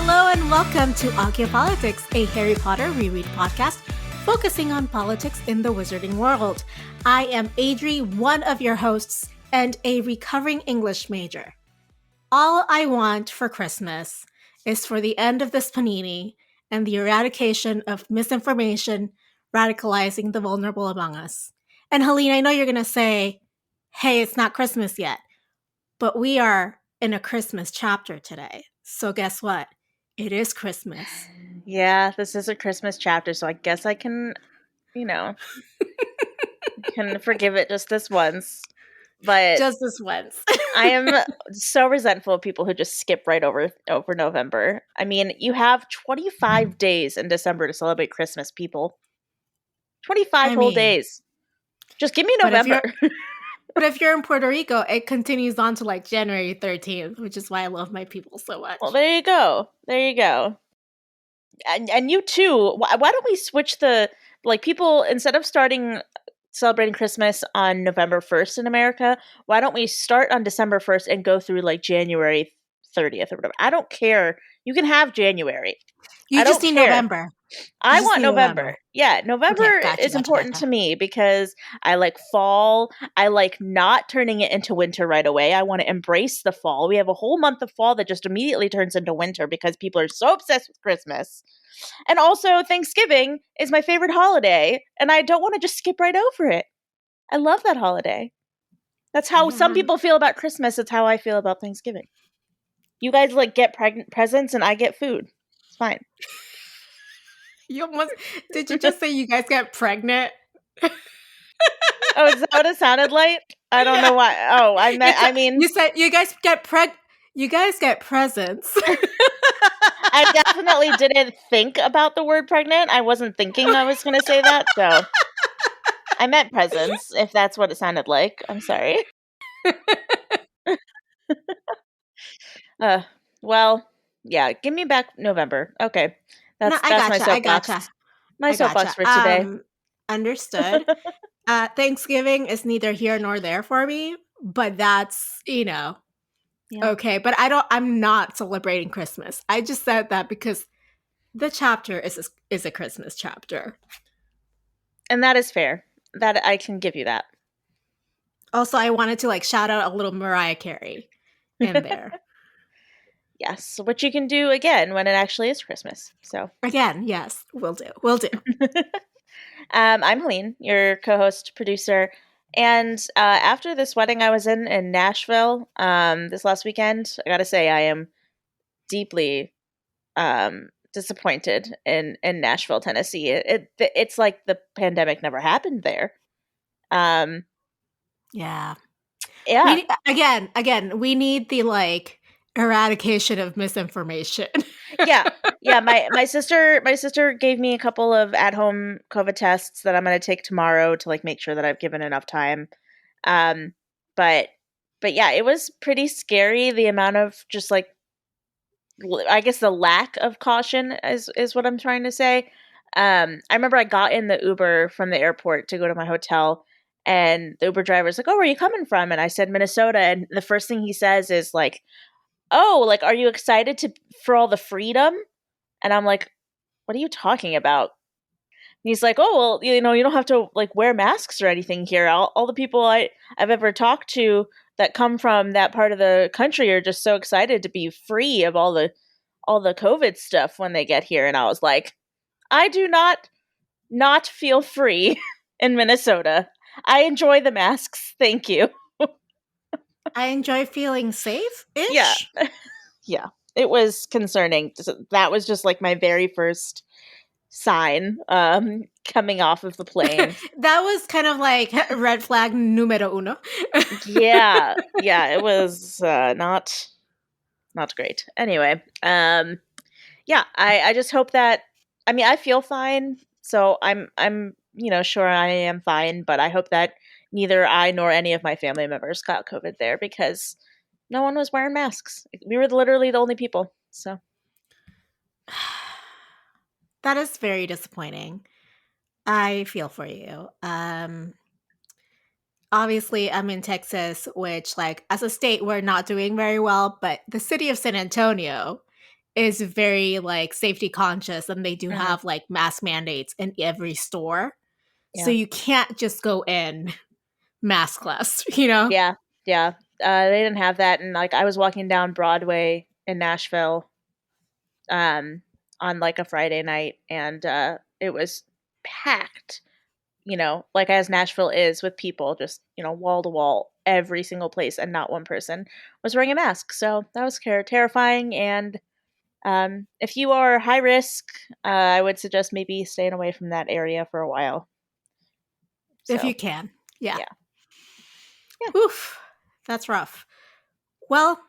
Hello and welcome to Politics, a Harry Potter reread podcast focusing on politics in the wizarding world. I am Adri, one of your hosts, and a recovering English major. All I want for Christmas is for the end of this panini and the eradication of misinformation radicalizing the vulnerable among us. And Helene, I know you're going to say, hey, it's not Christmas yet, but we are in a Christmas chapter today. So guess what? It is Christmas. Yeah, this is a Christmas chapter, so I guess I can, can forgive it just this once. But just this once. I am so resentful of people who just skip right over November. I mean, you have 25 days in December to celebrate Christmas, people. 25 whole days. Just give me November. But if you're in Puerto Rico, it continues on to like January 13th, which is why I love my people so much. Well, there you go. And you too. Why don't we switch people, instead of celebrating Christmas on November 1st in America, why don't we start on December 1st and go through like January 30th or whatever? I don't care. You can have January. You just need November. I want November. Yeah, November is important to me because I like fall. I like not turning it into winter right away. I want to embrace the fall. We have a whole month of fall that just immediately turns into winter because people are so obsessed with Christmas. And also, Thanksgiving is my favorite holiday, and I don't want to just skip right over it. I love that holiday. That's how some people feel about Christmas. It's how I feel about Thanksgiving. You guys like get presents, and I get food. It's fine. Did you just say you guys get pregnant? Oh, is that what it sounded like? I don't know why. Oh, I mean, you said you guys get presents. I definitely didn't think about the word pregnant. I wasn't thinking I was going to say that, so I meant presents, if that's what it sounded like. I'm sorry. Well, yeah, give me back November. Okay. That's my soapbox. My soapbox for today. Understood. Thanksgiving is neither here nor there for me, but that's, okay. But I'm not celebrating Christmas. I just said that because the chapter is a Christmas chapter. And that is fair. That I can give you that. Also, I wanted to shout out a little Mariah Carey in there. Yes, which you can do again when it actually is Christmas. So again, yes, we'll do. I'm Helene, your co-host, producer, and after this wedding I was in Nashville this last weekend, I gotta say I am deeply disappointed in Nashville, Tennessee. It's like the pandemic never happened there. Yeah. We need the eradication of misinformation. yeah. My sister gave me a couple of at-home COVID tests that I'm going to take tomorrow to make sure that I've given enough time. But yeah, it was pretty scary. The amount of just I guess the lack of caution is what I'm trying to say. I remember I got in the Uber from the airport to go to my hotel, and the Uber driver's like, "Oh, where are you coming from?" And I said Minnesota, and the first thing he says is "Oh, are you excited for all the freedom?" And I'm like, "What are you talking about?" And he's like, "Oh, well, you don't have to wear masks or anything here. All the people I've ever talked to that come from that part of the country are just so excited to be free of all the COVID stuff when they get here." And I was like, "I do not feel free in Minnesota. I enjoy the masks. Thank you." I enjoy feeling safe-ish. Yeah. Yeah. It was concerning. That was just my very first sign coming off of the plane. That was kind of red flag numero uno. Yeah. It was not great. Anyway, yeah, I just hope that, I feel fine, so I'm sure I am fine, but I hope that neither I nor any of my family members got COVID there because no one was wearing masks. We were literally the only people. So that is very disappointing. I feel for you. Obviously, I'm in Texas, which, as a state, we're not doing very well. But the city of San Antonio is very like safety conscious, and they do Mhm. have like mask mandates in every store. So Yeah. you can't just go in maskless, you know? Yeah. Yeah. They didn't have that. And like I was walking down Broadway in Nashville um, on like a Friday night, and it was packed, like as Nashville is with people, just, wall to wall, every single place, and not one person was wearing a mask. So that was terrifying. And if you are high risk, I would suggest maybe staying away from that area for a while. If you So, can. Yeah. yeah. Yeah. Oof. That's rough. Well,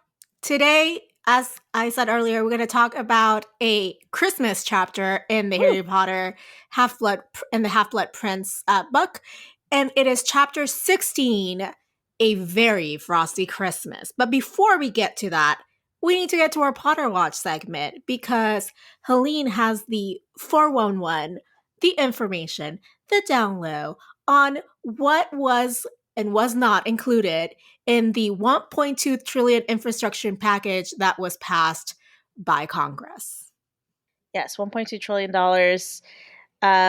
today, as I said earlier, we're going to talk about a Christmas chapter in the Woo. Harry Potter Half Blood Prince book, and it is chapter 16, A Very Frosty Christmas. But before we get to that, we need to get to our Potter Watch segment because Helene has the 411, the information, the down low on what was and was not included in the 1.2 trillion infrastructure package that was passed by Congress. Yes, $1.2 trillion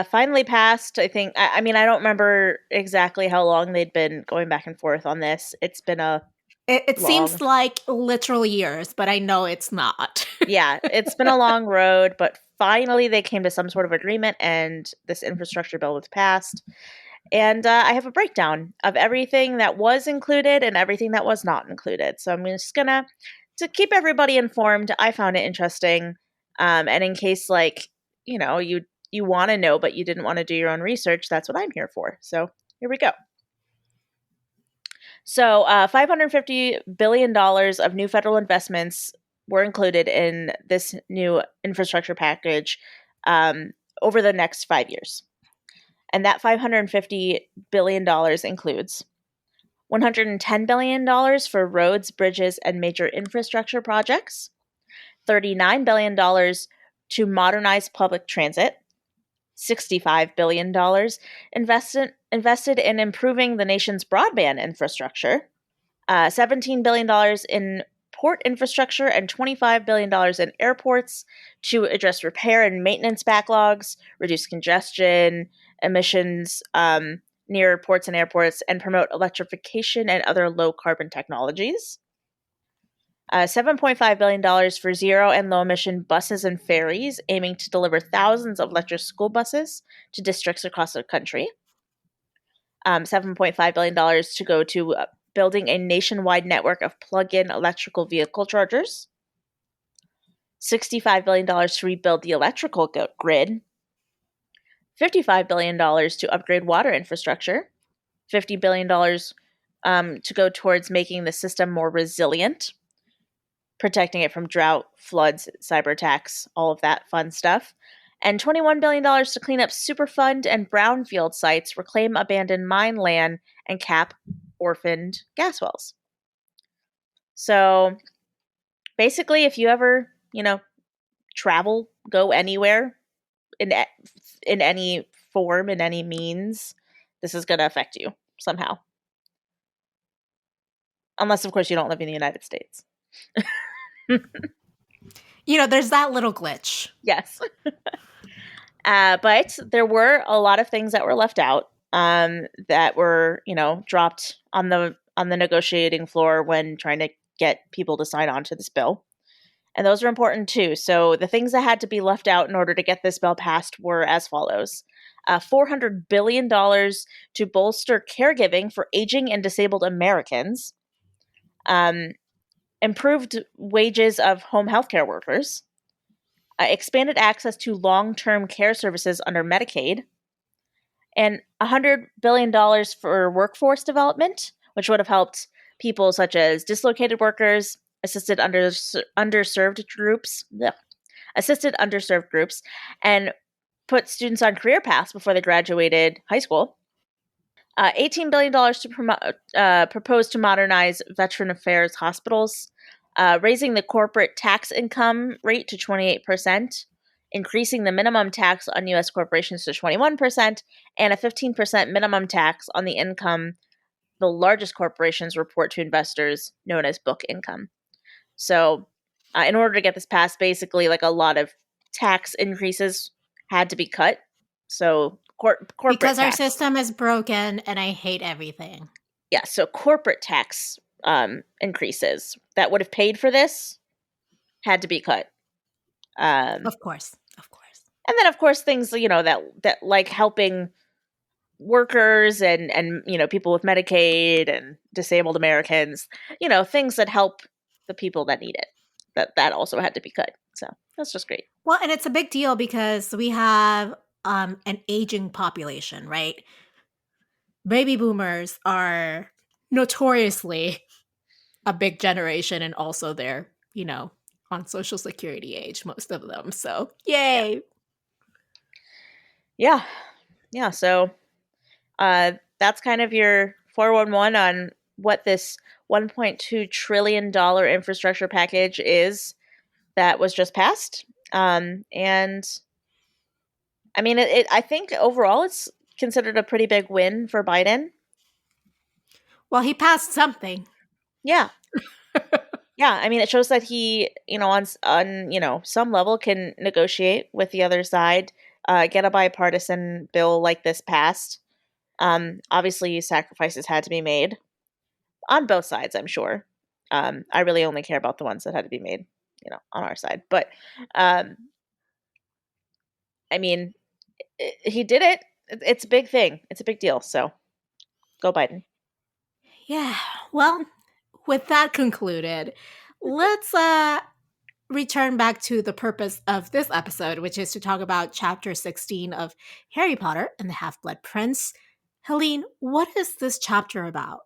finally passed. I think. I mean, I don't remember exactly how long they'd been going back and forth on this. It's been a It long, seems like literal years, but I know it's not. yeah, it's been a long road, but finally they came to some sort of agreement, and this infrastructure bill was passed. And I have a breakdown of everything that was included and everything that was not included. So I'm just gonna to keep everybody informed. I found it interesting, and in case you want to know but you didn't want to do your own research, that's what I'm here for. So here we go. So $550 billion of new federal investments were included in this new infrastructure package um, over the next 5 years. And that $550 billion includes $110 billion for roads, bridges, and major infrastructure projects, $39 billion to modernize public transit, $65 billion invested in improving the nation's broadband infrastructure, $17 billion in port infrastructure, and $25 billion in airports to address repair and maintenance backlogs, reduce congestion, emissions near ports and airports, and promote electrification and other low carbon technologies. $7.5 billion for zero and low emission buses and ferries, aiming to deliver thousands of electric school buses to districts across the country. $7.5 billion to go to building a nationwide network of plug-in electrical vehicle chargers, $65 billion to rebuild the electrical grid, $55 billion to upgrade water infrastructure, $50 billion to go towards making the system more resilient, protecting it from drought, floods, cyber attacks, all of that fun stuff, and $21 billion to clean up Superfund and brownfield sites, reclaim abandoned mine land, and cap orphaned gas wells. So basically, if you ever, travel, go anywhere in any form, in any means, this is going to affect you somehow. Unless, of course, you don't live in the United States. There's that little glitch. Yes. But there were a lot of things that were left out that were, dropped on the negotiating floor when trying to get people to sign on to this bill. And those are important too. So the things that had to be left out in order to get this bill passed were as follows. $400 billion to bolster caregiving for aging and disabled Americans. Improved wages of home healthcare workers. Expanded access to long-term care services under Medicaid. And $100 billion for workforce development, which would have helped people such as dislocated workers, underserved groups, and put students on career paths before they graduated high school. $18 billion to propose to modernize Veteran Affairs hospitals, raising the corporate tax income rate to 28%, increasing the minimum tax on U.S. corporations to 21%, and a 15% minimum tax on the income the largest corporations report to investors, known as book income. So in order to get this passed, basically, like a lot of tax increases had to be cut. So corporate Because our tax. system is broken and I hate everything. Yeah, so corporate tax increases that would have paid for this had to be cut. Of course. And then, of course, things, that like helping workers and people with Medicaid and disabled Americans, things that help the people that need it. That also had to be cut. So that's just great. Well, and it's a big deal because we have an aging population, right? Baby boomers are notoriously a big generation, and also they're, on Social Security age, most of them. So, yay. Yeah. So that's kind of your 411 on what this $1.2 trillion infrastructure package is that was just passed. And I mean, I think overall it's considered a pretty big win for Biden. Well, he passed something. Yeah. Yeah, I mean, it shows that he, on some level can negotiate with the other side, get a bipartisan bill like this passed. Obviously, sacrifices had to be made on both sides, I'm sure. I really only care about the ones that had to be made, on our side. But, I mean, he did it. It's a big thing. It's a big deal. So, go Biden. Yeah. Well, with that concluded, let's return back to the purpose of this episode, which is to talk about chapter 16 of Harry Potter and the Half-Blood Prince. Helene, what is this chapter about?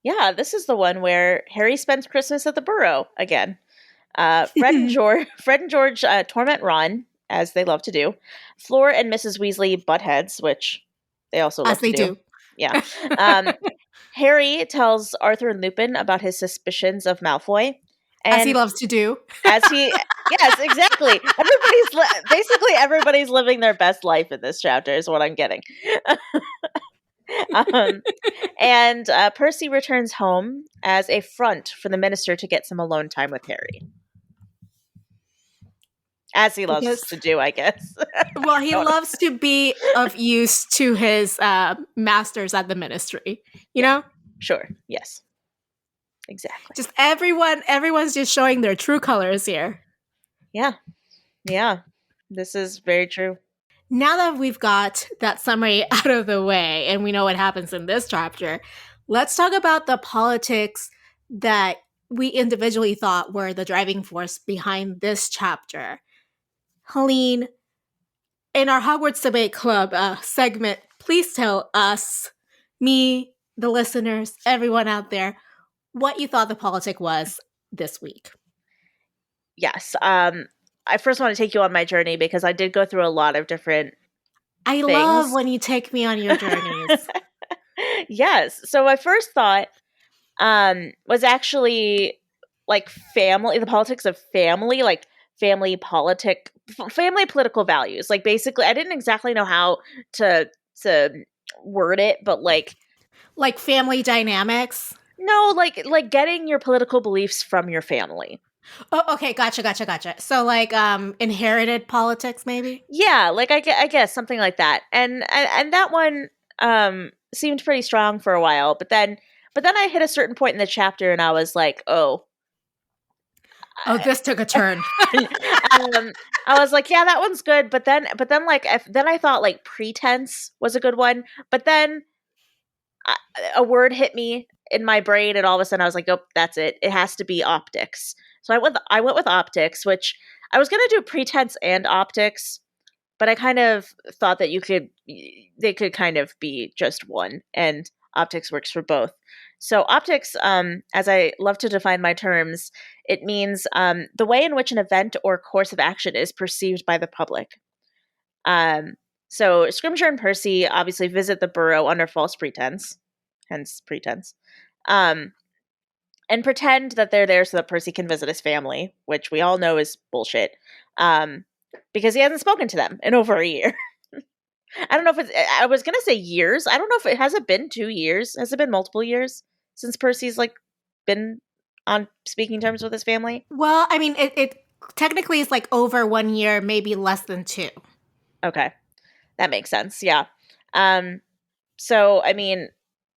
Yeah, this is the one where Harry spends Christmas at the Burrow again. Fred and George torment Ron, as they love to do. Fleur and Mrs. Weasley butt heads, which they also love to do. Yeah. Harry tells Arthur and Lupin about his suspicions of Malfoy. And as he loves to do. Yes, exactly. Everybody's living their best life in this chapter is what I'm getting. And Percy returns home as a front for the minister to get some alone time with Harry. As he loves to do, I guess. Well, he loves to be of use to his masters at the ministry, you know? Sure, yes. Exactly. Just everyone's just showing their true colors here. Yeah. This is very true. Now that we've got that summary out of the way and we know what happens in this chapter, let's talk about the politics that we individually thought were the driving force behind this chapter. Helene, in our Hogwarts Debate Club segment, please tell us, me, the listeners, everyone out there, what you thought the politic was this week. Yes. I first want to take you on my journey because I did go through a lot of different things. Love when you take me on your journeys. Yes. So my first thought was actually like family, the politics of family, like family political values. Like basically, I didn't exactly know how to word it, but like family dynamics. No, like getting your political beliefs from your family. Oh, okay, gotcha. So like inherited politics, maybe? Yeah, like I guess something like that. And that one seemed pretty strong for a while, but then I hit a certain point in the chapter and I was like, this took a turn. I was like, yeah, that one's good, but then I thought like pretense was a good one, but then a word hit me in my brain and all of a sudden I was like, oh, that's it. It has to be optics. So I went with optics, which I was going to do pretense and optics, but I kind of thought that they could kind of be just one, and optics works for both. So optics, as I love to define my terms, it means the way in which an event or course of action is perceived by the public. So Scrimgeour and Percy obviously visit the Burrow under false pretense, hence pretense. And pretend that they're there so that Percy can visit his family, which we all know is bullshit, because he hasn't spoken to them in over a year. I don't know if I was going to say years. I don't know if has it been 2 years? Has it been multiple years since Percy's, like, been on speaking terms with his family? Well, I mean, it technically is like over 1 year, maybe less than 2. Okay. That makes sense. Yeah. So, I mean,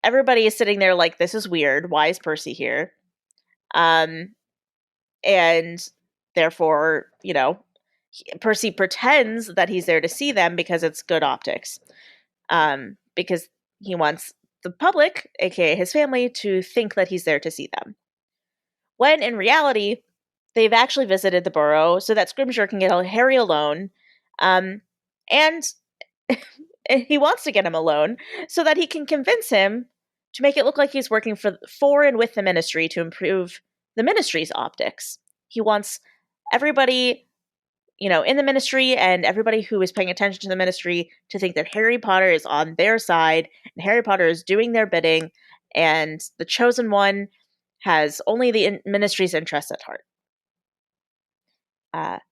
everybody is sitting there like, this is weird. Why is Percy here? And therefore, Percy pretends that he's there to see them because it's good optics. Because he wants the public, aka his family, to think that he's there to see them. When in reality, they've actually visited the Burrow so that Scrimgeour can get Harry alone. And he wants to get him alone so that he can convince him to make it look like he's working for and with the ministry to improve the ministry's optics. He wants everybody, in the ministry and everybody who is paying attention to the ministry to think that Harry Potter is on their side and Harry Potter is doing their bidding and the chosen one has only the ministry's interests at heart.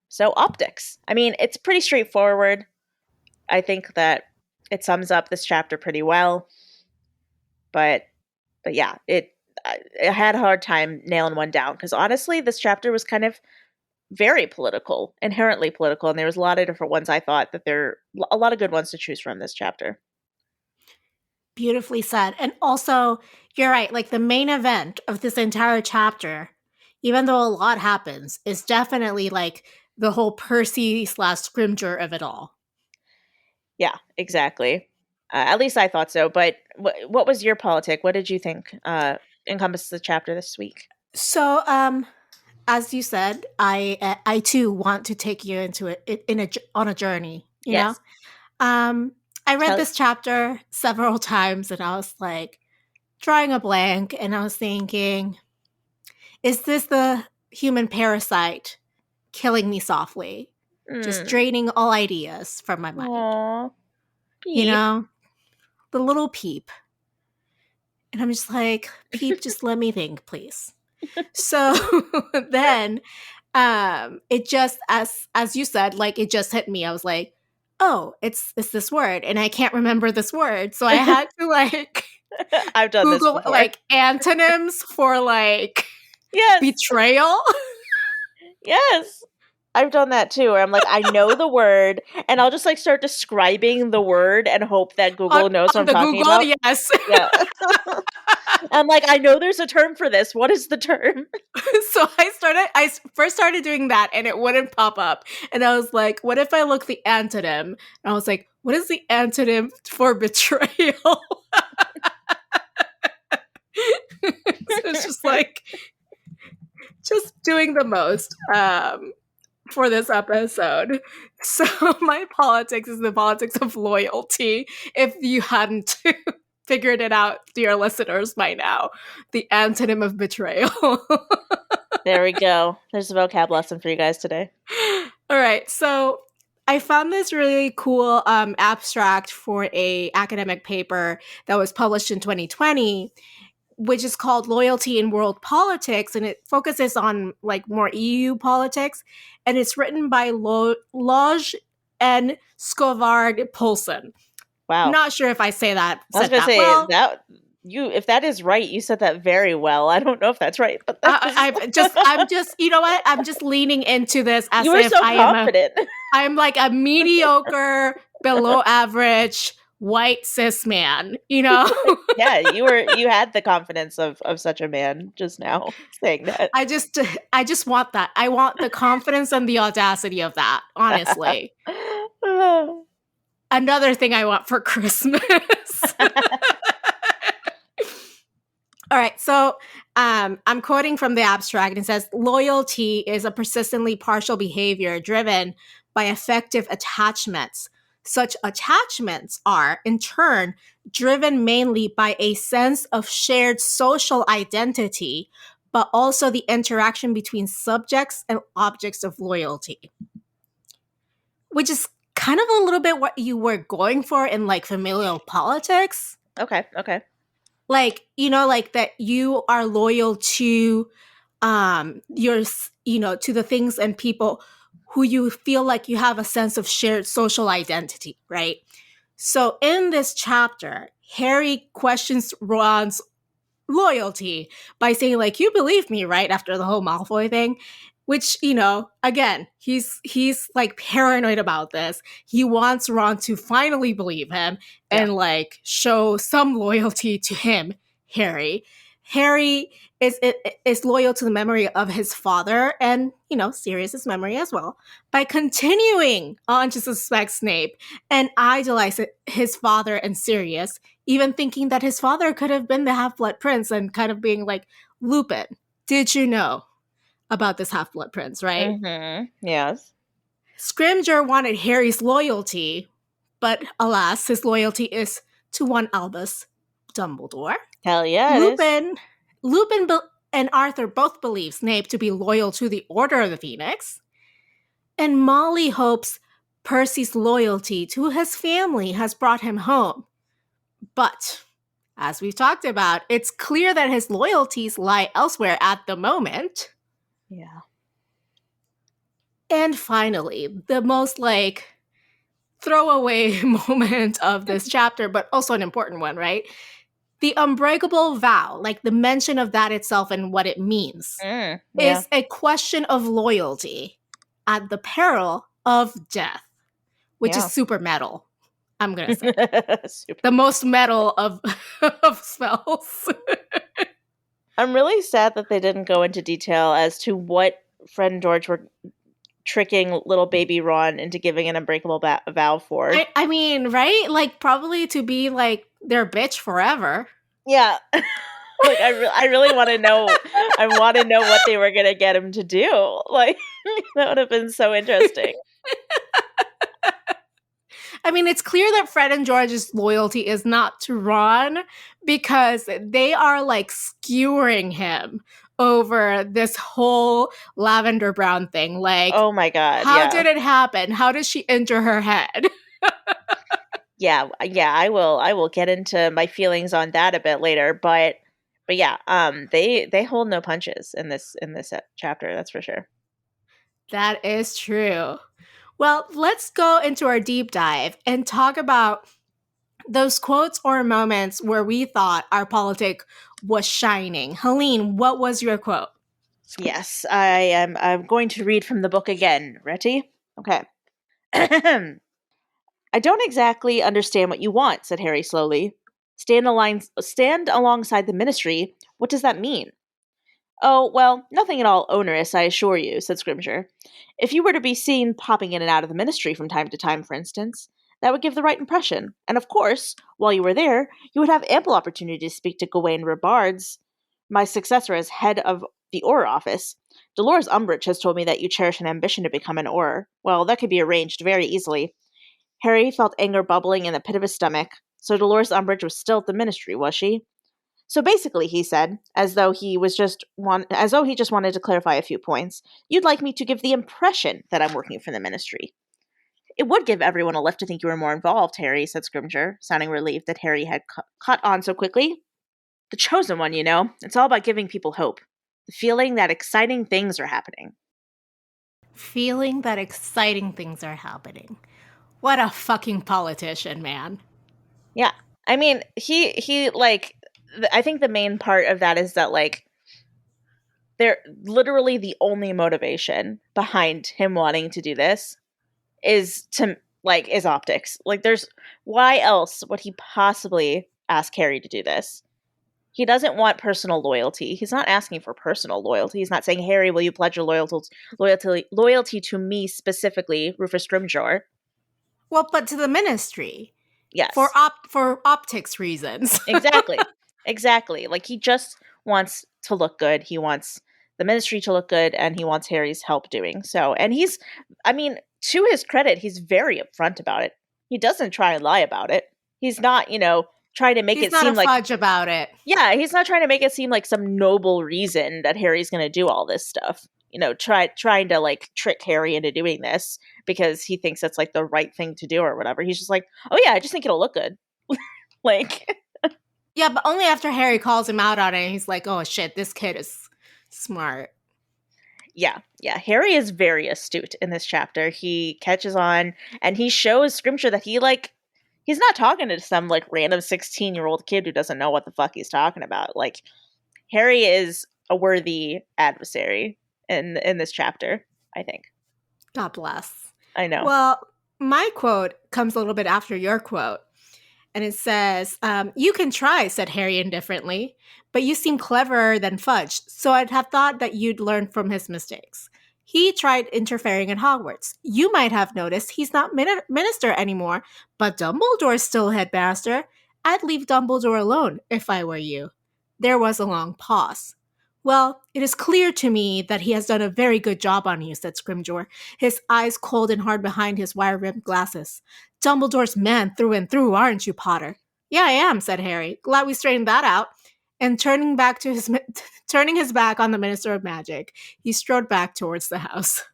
So optics. I mean, it's pretty straightforward. I think that it sums up this chapter pretty well. But yeah, I had a hard time nailing one down because honestly, this chapter was kind of very political, inherently political, and there was a lot of different ones. I thought that there are a lot of good ones to choose from this chapter. Beautifully said. And also, you're right, like the main event of this entire chapter, even though a lot happens, is definitely like the whole Percy / Scrimgeour of it all. Yeah, exactly. At least I thought so. But what was your politic? What did you think encompasses the chapter this week? So, as you said, I too want to take you into it on a journey. You know, I read this chapter several times, and I was like drawing a blank, and I was thinking, is this the human parasite killing me softly, just draining all ideas from my mind? Aww. You know, the little Peep. And I'm just like, Peep, just let me think, please. So then it just, as you said, like it just hit me. I was like, oh, it's this word, and I can't remember this word. So I had to like I've done Google this before. like antonyms for like betrayal. Yes. I've done that too, where I'm like, I know the word, and I'll just like start describing the word and hope that Google knows what I'm talking about. Yes. Yeah. I'm like, I know there's a term for this. What is the term? So I first started doing that and it wouldn't pop up. And I was like, what if I look the antonym? And I was like, what is the antonym for betrayal? So it's just like, just doing the most for this episode. So my politics is the politics of loyalty. If you hadn't figured it out, dear listeners, by now, the antonym of betrayal. There we go. There's a vocab lesson for you guys today. All right. So I found this really cool abstract for a academic paper that was published in 2020, which is called Loyalty in World Politics, and it focuses on like more EU politics, and it's written by Lodge and Scovard Poulsen. Wow. Not sure if I say that. I was going to say well. That if that is right, you said that very well. I don't know if that's right, but I'm just, you know what? I'm just leaning into this as you were if so confident. I'm like a mediocre, below average white cis man, you know? Yeah, you had the confidence of such a man just now saying that. I just want that. I want the confidence and the audacity of that, honestly. Another thing I want for Christmas. All right, so I'm quoting from the abstract, and it says, loyalty is a persistently partial behavior driven by affective attachments. Such attachments are, in turn, driven mainly by a sense of shared social identity, but also the interaction between subjects and objects of loyalty. Which is kind of a little bit what you were going for in like familial politics. Okay. Like, you know, like that you are loyal to your, you know, to the things and people who you feel like you have a sense of shared social identity, right? So in this chapter, Harry questions Ron's loyalty by saying, like, you believe me, right? After the whole Malfoy thing. Which, again, he's like paranoid about this. He wants Ron to finally believe him and like show some loyalty to him, Harry. Harry is loyal to the memory of his father and, Sirius's memory as well by continuing on to suspect Snape and idolize his father and Sirius, even thinking that his father could have been the Half-Blood Prince and kind of being like, Lupin, did you know about this Half-Blood Prince, right? Mm-hmm. Yes. Scrimgeour wanted Harry's loyalty, but alas, his loyalty is to one Albus Dumbledore. Hell yeah, Lupin and Arthur both believe Snape to be loyal to the Order of the Phoenix. And Molly hopes Percy's loyalty to his family has brought him home. But, as we've talked about, it's clear that his loyalties lie elsewhere at the moment. Yeah. And finally, the most throwaway moment of this chapter, but also an important one, right? The unbreakable vow, like the mention of that itself and what it means, is a question of loyalty at the peril of death, which is super metal. I'm going to say. The most metal of spells. I'm really sad that they didn't go into detail as to what Fred and George were tricking little baby Ron into giving an unbreakable vow for. I mean, right? Like, probably to be, their bitch forever. Yeah. I really want to know. I want to know what they were going to get him to do. Like, that would have been so interesting. I mean, it's clear that Fred and George's loyalty is not to Ron because they are, skewering him over this whole lavender brown thing. Like, oh my God. How did it happen? How did she injure her head? Yeah, I will get into my feelings on that a bit later, but yeah, they hold no punches in this chapter, that's for sure. That is true. Well, let's go into our deep dive and talk about those quotes or moments where we thought our politic was shining. Helene, what was your quote? Yes, I'm going to read from the book again. Ready? Okay. I don't exactly understand what you want, said Harry slowly. Stand alongside the ministry? What does that mean? Oh, well, nothing at all onerous, I assure you, said Scrimgeour. If you were to be seen popping in and out of the ministry from time to time, for instance, that would give the right impression. And of course, while you were there, you would have ample opportunity to speak to Gawain Robards, my successor as head of the Auror office. Dolores Umbridge has told me that you cherish an ambition to become an Auror. Well, that could be arranged very easily. Harry felt anger bubbling in the pit of his stomach. So Dolores Umbridge was still at the ministry, was she? So basically, he said, as though he just wanted to clarify a few points, you'd like me to give the impression that I'm working for the ministry. It would give everyone a lift to think you were more involved, Harry, said Scrimgeour, sounding relieved that Harry had caught on so quickly. The chosen one, it's all about giving people hope. The feeling that exciting things are happening. Feeling that exciting things are happening. What a fucking politician, man. Yeah. I mean, he I think the main part of that is that, they're literally the only motivation behind him wanting to do this is optics. Why else would he possibly ask Harry to do this? He doesn't want personal loyalty. He's not asking for personal loyalty. He's not saying, Harry, will you pledge your loyalty to me specifically, Rufus Scrimgeour? Well, but to the ministry. Yes. For optics reasons. Exactly. He just wants to look good. He wants the ministry to look good, and he wants Harry's help doing so. And to his credit, he's very upfront about it. He doesn't try and lie about it. He's not, trying to make it seem like... He's not a fudge about it. Yeah, he's not trying to make it seem like some noble reason that Harry's going to do all this stuff. Trying to, trick Harry into doing this because he thinks that's, the right thing to do or whatever. He's just like, oh yeah, I just think it'll look good. Yeah, but only after Harry calls him out on it, and he's like, oh shit, this kid is smart. Yeah. Harry is very astute in this chapter. He catches on, and he shows Scrimgeour that he's not talking to some like random 16-year-old kid who doesn't know what the fuck he's talking about. Like, Harry is a worthy adversary in this chapter, I think. God bless. I know. Well, my quote comes a little bit after your quote. And it says, "You can try," said Harry indifferently, "but you seem cleverer than Fudge, so I'd have thought that you'd learn from his mistakes. He tried interfering at Hogwarts. You might have noticed he's not minister anymore, but Dumbledore's still headmaster. I'd leave Dumbledore alone if I were you." There was a long pause. "Well, it is clear to me that he has done a very good job on you," said Scrimgeour, his eyes cold and hard behind his wire-rimmed glasses. "Dumbledore's man through and through, aren't you, Potter?" "Yeah, I am," said Harry. "Glad we straightened that out." And turning his back on the Minister of Magic, he strode back towards the house.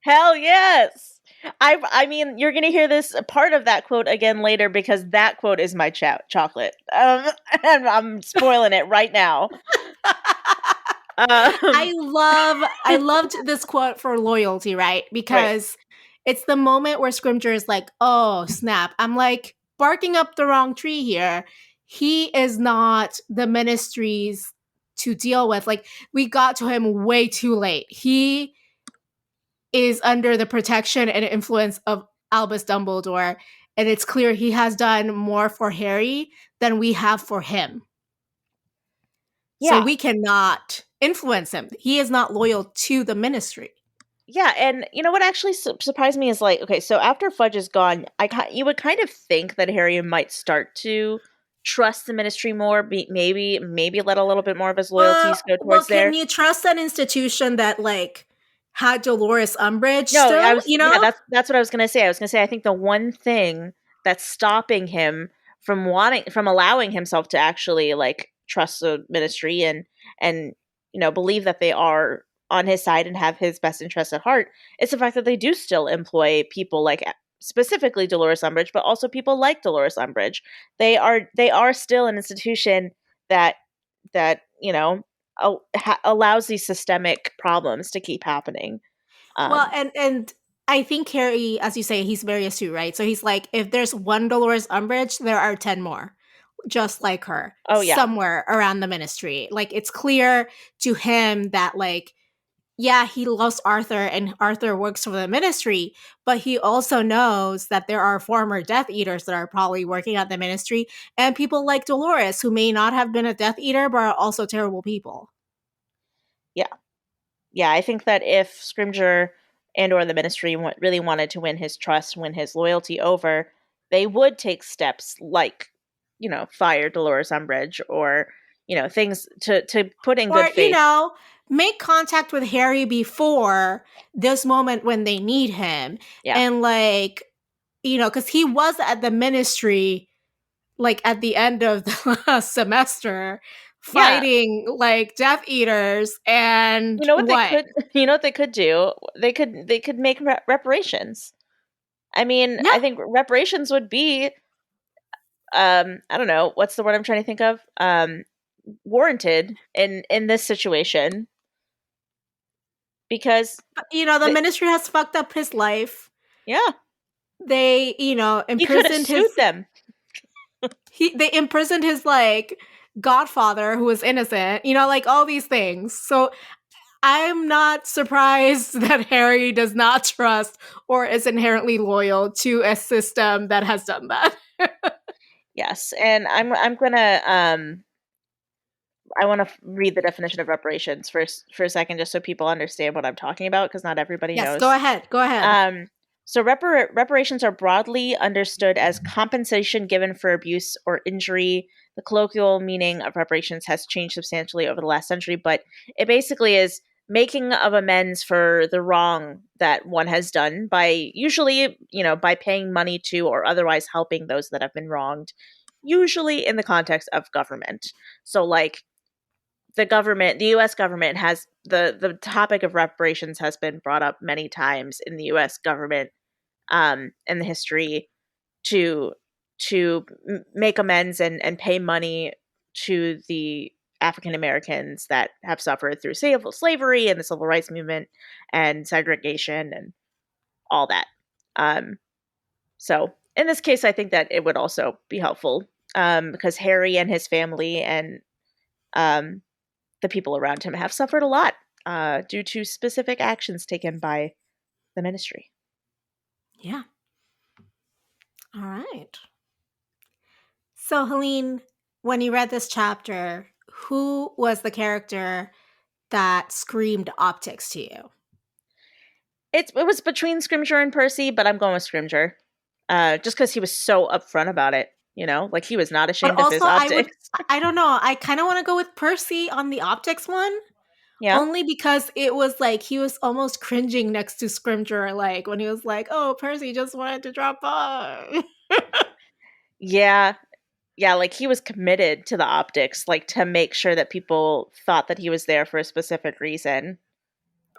Hell yes! I mean, you're gonna hear this part of that quote again later because that quote is my chocolate. And I'm spoiling it right now. I loved this quote for loyalty, right? Because it's the moment where Scrimgeour is like, "Oh, snap. I'm like barking up the wrong tree here. He is not the ministries to deal with. Like, we got to him way too late. He is under the protection and influence of Albus Dumbledore, and it's clear he has done more for Harry than we have for him. So we cannot influence him. He is not loyal to the ministry." Yeah, and you know what actually surprised me is like, okay, so after Fudge is gone, you would kind of think that Harry might start to trust the ministry more, maybe let a little bit more of his loyalties go towards there. Can you trust an institution that like had Dolores Umbridge No, still? Yeah, that's what I was gonna say. I was gonna say I think the one thing that's stopping him from allowing himself to actually like trust the ministry and believe that they are on his side and have his best interests at heart is the fact that they do still employ people like specifically Dolores Umbridge, but also people like Dolores Umbridge. They are still an institution that allows these systemic problems to keep happening. Well, and I think Harry, as you say, he's very astute, right? So he's like, if there's one Dolores Umbridge, there are 10 more just like her somewhere around the ministry. Like, it's clear to him that like, yeah, he loves Arthur and Arthur works for the ministry, but he also knows that there are former Death Eaters that are probably working at the ministry and people like Dolores who may not have been a Death Eater but are also terrible people. Yeah, I think that if Scrimgeour and or the ministry really wanted to win his trust, win his loyalty over, they would take steps like, fire Dolores Umbridge or, things to put in good faith. Make contact with Harry before this moment when they need him. Yeah. And like, because he was at the ministry like at the end of the last semester fighting like Death Eaters and what they could do? They could make reparations. I mean, I think reparations would be I don't know, what's the word I'm trying to think of? Warranted in this situation. Because the ministry has fucked up his life. Yeah. They, imprisoned them. They imprisoned his like godfather who was innocent, like all these things. So I'm not surprised that Harry does not trust or is inherently loyal to a system that has done that. Yes, and I'm gonna I want to read the definition of reparations for a second, just so people understand what I'm talking about, because not everybody knows. Go ahead. So reparations are broadly understood as compensation given for abuse or injury. The colloquial meaning of reparations has changed substantially over the last century, but it basically is making of amends for the wrong that one has done by usually, by paying money to or otherwise helping those that have been wronged, usually in the context of government. So like the US government has the topic of reparations has been brought up many times in the US government in the history to make amends and pay money to the African Americans that have suffered through slavery and the civil rights movement and segregation and all that. So in this case, I think that it would also be helpful because Harry and his family and um, the people around him have suffered a lot due to specific actions taken by the Ministry. Yeah. All right. So, Helene, when you read this chapter, who was the character that screamed optics to you? It was between Scrimgeour and Percy, but I'm going with Scrimgeour. Just because he was so upfront about it, like he was not But ashamed of his also, optics. I don't know, I kind of want to go with Percy on the optics one. Yeah. Only because it was like he was almost cringing next to Scrimgeour, like when he was like, "Oh, Percy just wanted to drop by." Yeah. Yeah, like he was committed to the optics, like to make sure that people thought that he was there for a specific reason.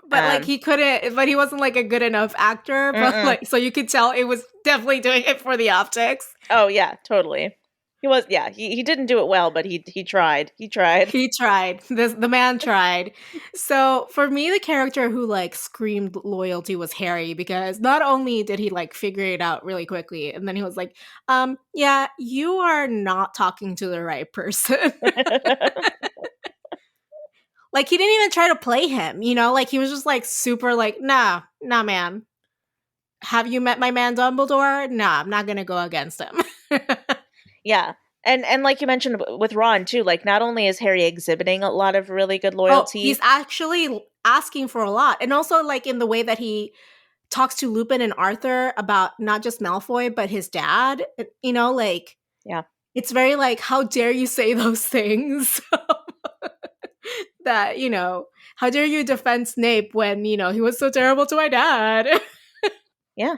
But like he couldn't, but he wasn't like a good enough actor. But like, so you could tell it was definitely doing it for the optics. Oh yeah, totally. He was, yeah. He didn't do it well, but he tried. He tried. He tried. The man tried. So for me, the character who like screamed loyalty was Harry, because not only did he like figure it out really quickly, and then he was like, yeah, you are not talking to the right person." Like he didn't even try to play him, like he was just like super like, nah, man. Have you met my man Dumbledore? Nah, I'm not gonna go against him. Yeah. And like you mentioned with Ron too, like not only is Harry exhibiting a lot of really good loyalty, he's actually asking for a lot. And also like in the way that he talks to Lupin and Arthur about not just Malfoy, but his dad, like, yeah, it's very like, how dare you say those things? That, how dare you defend Snape when, he was so terrible to my dad? Yeah.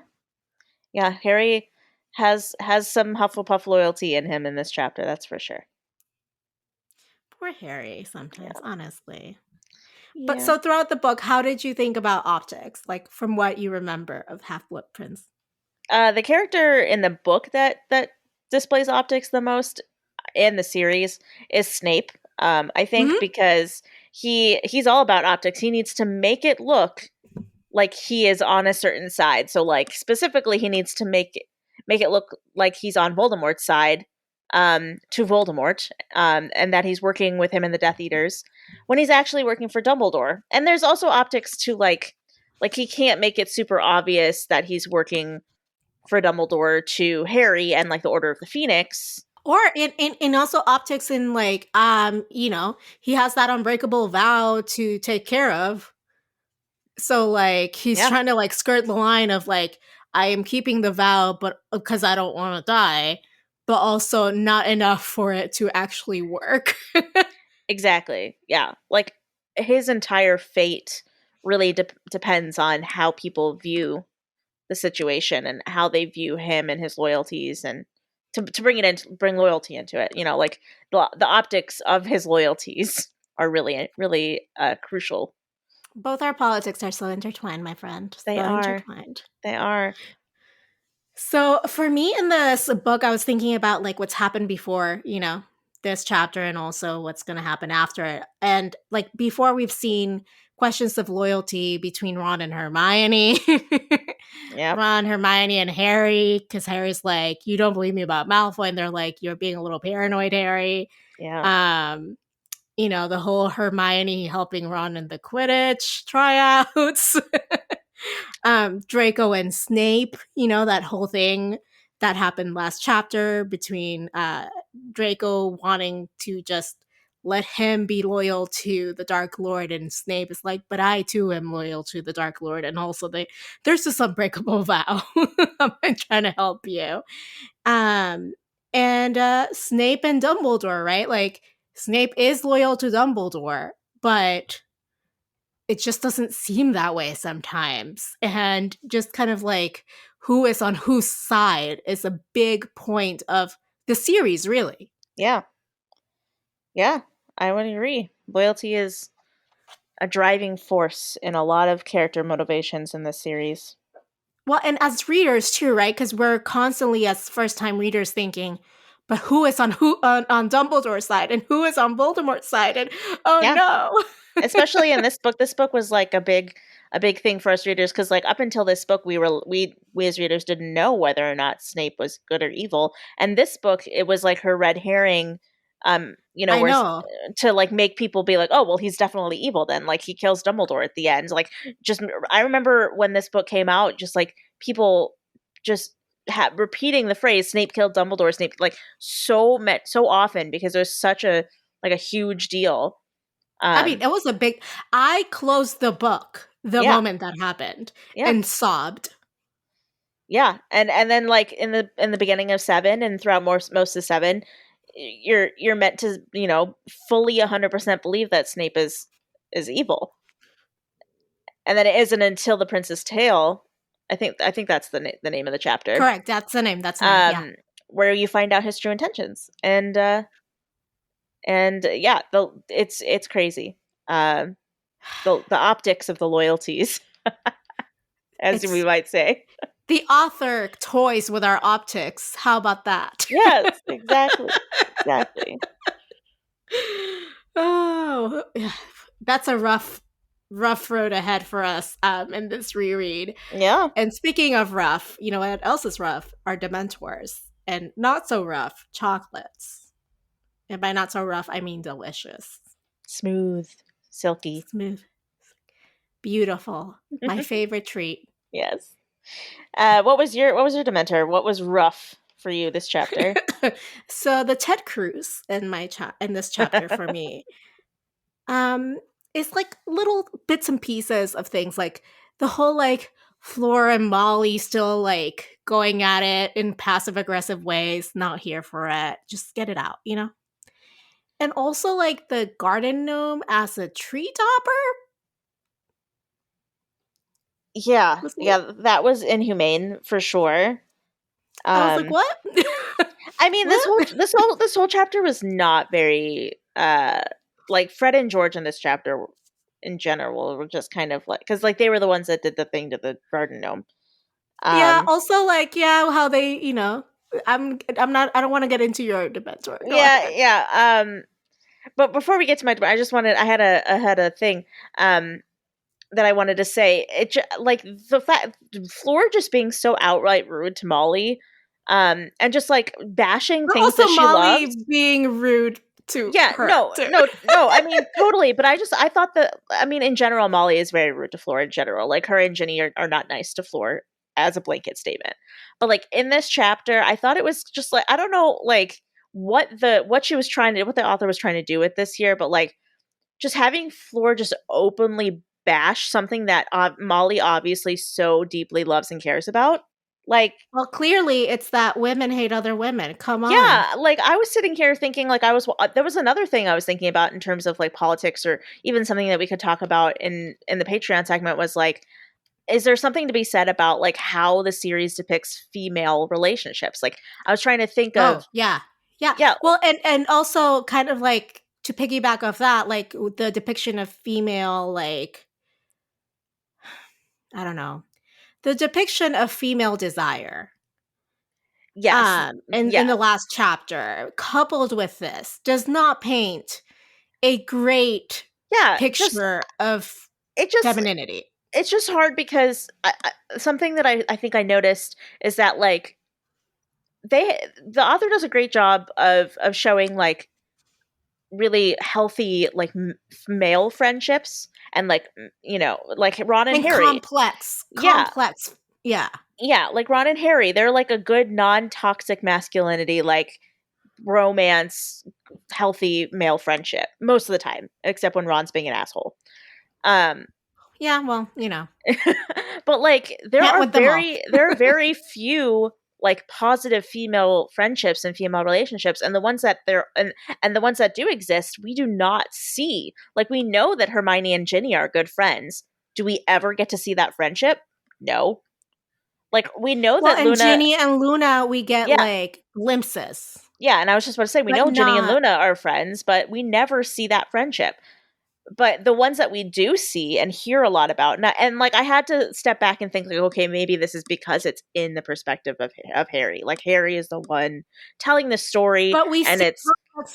Yeah, Harry has some Hufflepuff loyalty in him in this chapter, that's for sure. Poor Harry sometimes, honestly. Yeah. But so throughout the book, how did you think about optics? Like from what you remember of Half-Blood Prince? The character in the book that displays optics the most in the series is Snape. I think because he's all about optics. He needs to make it look like he is on a certain side. So like specifically he needs to make it look like he's on Voldemort's side to Voldemort and that he's working with him and the Death Eaters when he's actually working for Dumbledore. And there's also optics to like he can't make it super obvious that he's working for Dumbledore to Harry and like the Order of the Phoenix. Or in also optics in like he has that unbreakable vow to take care of. So like he's trying to like skirt the line of like, I am keeping the vow, but because I don't want to die, but also not enough for it to actually work. Exactly. Yeah. Like his entire fate really depends on how people view the situation and how they view him and his loyalties, and to bring loyalty into it. Like the optics of his loyalties are really, really crucial. Both our politics are so intertwined, my friend. They are. They are. So for me in this book, I was thinking about like what's happened before, this chapter, and also what's going to happen after it. And like before, we've seen questions of loyalty between Ron and Hermione. Ron, Hermione, and Harry, because Harry's like, you don't believe me about Malfoy, and they're like, you're being a little paranoid, Harry. Yeah. The whole Hermione helping Ron in the Quidditch tryouts. Draco and Snape, that whole thing that happened last chapter between Draco wanting to just let him be loyal to the Dark Lord, and Snape is like, but I too am loyal to the Dark Lord, and also there's this unbreakable vow. I'm trying to help you. And Snape and Dumbledore, right? Like Snape is loyal to Dumbledore, but it just doesn't seem that way sometimes. And just kind of like who is on whose side is a big point of the series, really. Yeah. Yeah, I would agree. Loyalty is a driving force in a lot of character motivations in this series. Well, and as readers too, right? Because we're constantly as first-time readers thinking, but who is on Dumbledore's side, and who is on Voldemort's side, and no. Especially in this book. This book was like a big a big thing for us readers because like up until this book we as readers didn't know whether or not Snape was good or evil. And this book, it was like her red herring, I where know. to like make people be like, oh well, he's definitely evil then, like he kills Dumbledore at the end. Like just I remember when this book came out, just like people just repeating the phrase Snape killed Dumbledore, Snape, like so often because there's such a like a huge deal. I mean, it was a big. I closed the book the Yeah. moment that happened Yeah. and sobbed. Yeah, and then like in the beginning of 7 and throughout most of 7, you're meant to fully 100% believe that Snape is evil, and then it isn't until the Prince's Tale. I think that's the name of the chapter. Correct. That's the name. That's the name. Yeah. Where you find out his true intentions, and yeah, it's crazy. The optics of the loyalties, as we might say. The author toys with our optics. How about that? Yes, exactly. Exactly. Oh, that's a rough road ahead for us in this reread. Yeah. And speaking of rough, you know what else is rough? Are Dementors. And not so rough, chocolates. And by not so rough, I mean delicious. Smooth. Silky. Smooth. Beautiful. My favorite treat. Yes. What was your Dementor? What was rough for you this chapter? So the Ted Cruz in this chapter for me, is like little bits and pieces of things, like the whole like Fleur and Molly still like going at it in passive aggressive ways. Not here for it. Just get it out, you know. And also like the garden gnome as a tree topper. Yeah, that was inhumane for sure. I was like, what? I mean, this whole chapter was not very like Fred and George in this chapter in general were just kind of like, because like they were the ones that did the thing to the garden gnome. Yeah. Also, like, how they, I don't want to get into your Dementor. Go ahead. Yeah. But before we get to my, I had a thing that I wanted to say. Like the fact Fleur just being so outright rude to Molly, and just like bashing things also that she Molly loves. being rude to her. No. I mean, totally. But I thought that, I mean, in general, Molly is very rude to Fleur in general. Like her and Ginny are not nice to Fleur as a blanket statement. But like in this chapter, I thought it was just like, I don't know, like what the author was trying to do with this here, but like just having Fleur just openly bash something that Molly obviously so deeply loves and cares about. Like, well, clearly it's that women hate other women. Come on. Yeah, like I was sitting here thinking, like there was another thing I was thinking about in terms of like politics, or even something that we could talk about in the Patreon segment, was like, is there something to be said about like how the series depicts female relationships? Like I was trying to think of. Yeah. Well, and also kind of like to piggyback off that, like the depiction of female, like, I don't know, the depiction of female desire. Yes. In the last chapter, coupled with this, does not paint a great picture of femininity. It's just hard because something that I think I noticed is that like the author does a great job of showing like really healthy like male friendships, and like like Ron and Harry, complex like Ron and Harry, they're like a good non-toxic masculinity, like romance, healthy male friendship most of the time, except when Ron's being an asshole. Yeah, well, but like there are very few like positive female friendships and female relationships, and the ones that and the ones that do exist, we do not see. Like we know that Hermione and Ginny are good friends. Do we ever get to see that friendship? No. Like we know that Luna, Ginny and Luna, we get like glimpses. Yeah, and I was just about to say, we know Ginny and Luna are friends, but we never see that friendship. But the ones that we do see and hear a lot about, and like I had to step back and think, like, okay, maybe this is because it's in the perspective of Harry. Like Harry is the one telling the story, but we see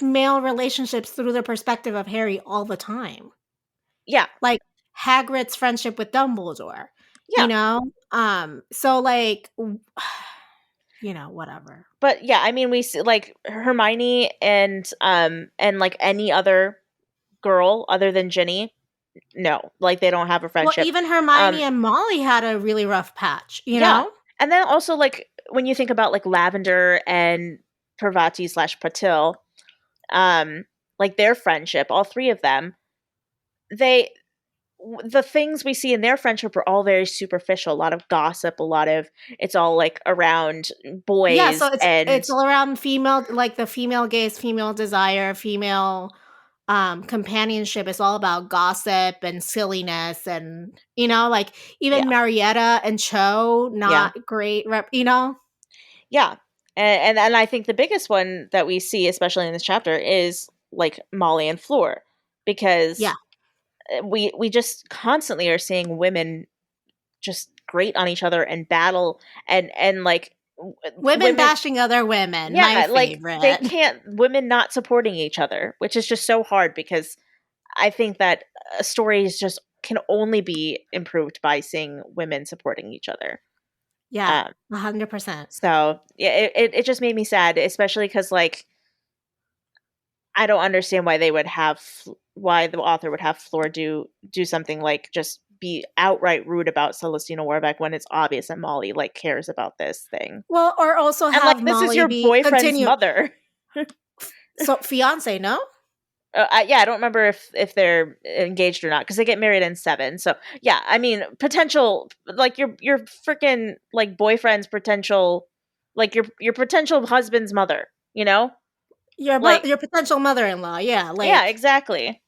male relationships through the perspective of Harry all the time. Yeah, like Hagrid's friendship with Dumbledore. Yeah. You know? So like whatever. But yeah, I mean, we see like Hermione and like any other girl other than Ginny, no, like they don't have a Well, friendship. even Hermione Um, and Molly had a really rough patch, you yeah, know? and then also like when you think about like Lavender and Parvati slash Patil, um, like their friendship, all three of them, they the things we see in their friendship are all very superficial. A lot of gossip, a lot of it's all like around Yeah, boys so it's and all around female, like the female gaze, female desire, female companionship is all about gossip and silliness, and like even yeah, Marietta and Cho, yeah, not great rep. yeah. And I think the biggest one that we see, especially in this chapter, is like Molly and Fleur, Yeah. because we just constantly are seeing women just grate on each other and battle and like Women women, bashing other women, my yeah, like they favorite. can't, women not supporting each other, which is just so hard because I think that stories just can only be improved by seeing women supporting each other. Yeah, Um, 100%. so yeah, it just made me sad, especially because like I don't understand why they would have why the author would have Fleur do something like just be outright rude about Celestina Warbeck when it's obvious that Molly like cares about this thing. Well, or also And like have this is Molly your be boyfriend's continue. mother. So fiance, no? Yeah, I don't remember if they're engaged or not because they get married in 7. So yeah, I mean potential like your freaking like boyfriend's potential, like your potential husband's mother. You know, like Your potential mother-in-law, yeah, yeah, like. exactly.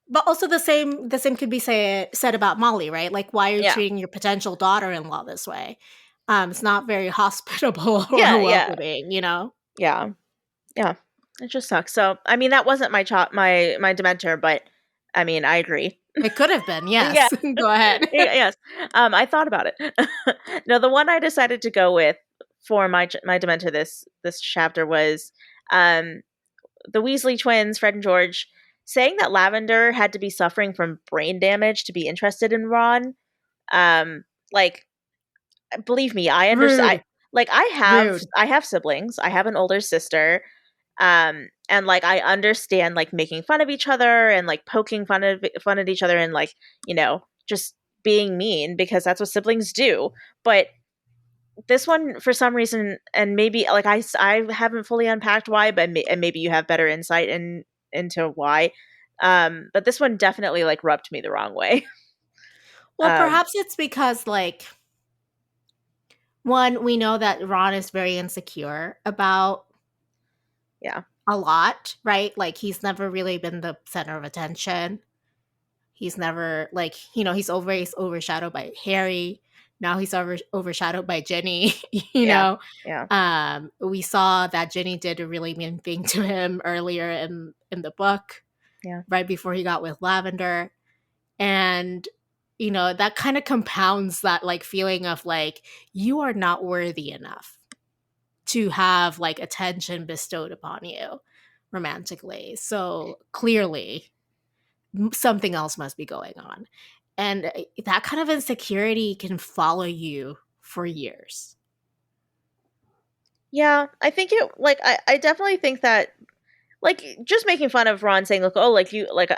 But also the same could be said about Molly, right? Like, why are you Yeah, treating your potential daughter-in-law this way? It's not very hospitable or yeah, yeah, welcoming. yeah. Yeah, it just sucks. So, I mean, that wasn't my Dementor, but I mean, I agree. It could have been, Yeah, yes. Go ahead. yes. I thought about it. No, the one I decided to go with for my Dementor this chapter was um the Weasley twins, Fred and George, saying that Lavender had to be suffering from brain damage to be interested in Ron. Like, believe me, I understand. Rude. Like, Rude. I have siblings. I have an older sister. And like I understand like making fun of each other and like poking fun at each other and like just being mean because that's what siblings do. But this one for some reason, and maybe like I haven't fully unpacked why, but and maybe you have better insight into why. But this one definitely like rubbed me the wrong way. Well, perhaps it's because, like, one, we know that Ron is very insecure about Yeah, a lot, right? Like, he's never really been the center of attention. He's never, like, he's always overshadowed by Harry. Now he's overshadowed by Ginny. you yeah, know, yeah, we saw that Ginny did a really mean thing to him earlier in the book, yeah, right before he got with Lavender, and that kind of compounds that like feeling of like you are not worthy enough to have like attention bestowed upon you romantically. So clearly something else must be going on. And that kind of insecurity can follow you for years. yeah. I think it like I definitely think that like just making fun of Ron saying like oh like you like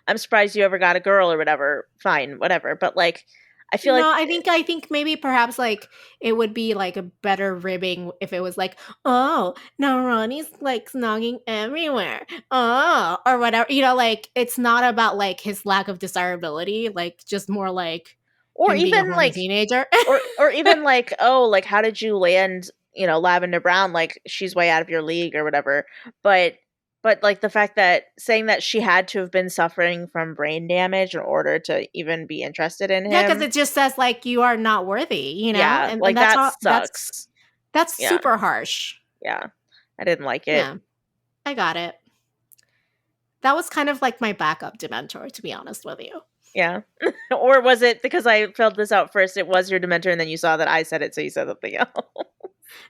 I'm surprised you ever got a girl or whatever. Fine, whatever. But like I feel No, like I think maybe perhaps like it would be like a better ribbing if it was like, oh, now Ronnie's like snogging everywhere. Oh, or whatever. Like it's not about like his lack of desirability, like just more like or him being a even horny like teenager. or even like oh like how did you land Lavender Brown, like she's way out of your league or whatever. But like the fact that saying that she had to have been suffering from brain damage in order to even be interested in Yeah, because him, it just says like you are not worthy. yeah, And like that's that how sucks. that's Yeah, super harsh. yeah, I didn't like it. Yeah, I got it. That was kind of like my backup Dementor, to be honest with you. Yeah. Or was it because I filled this out first, it was your Dementor, and then you saw that I said it, so you said something else?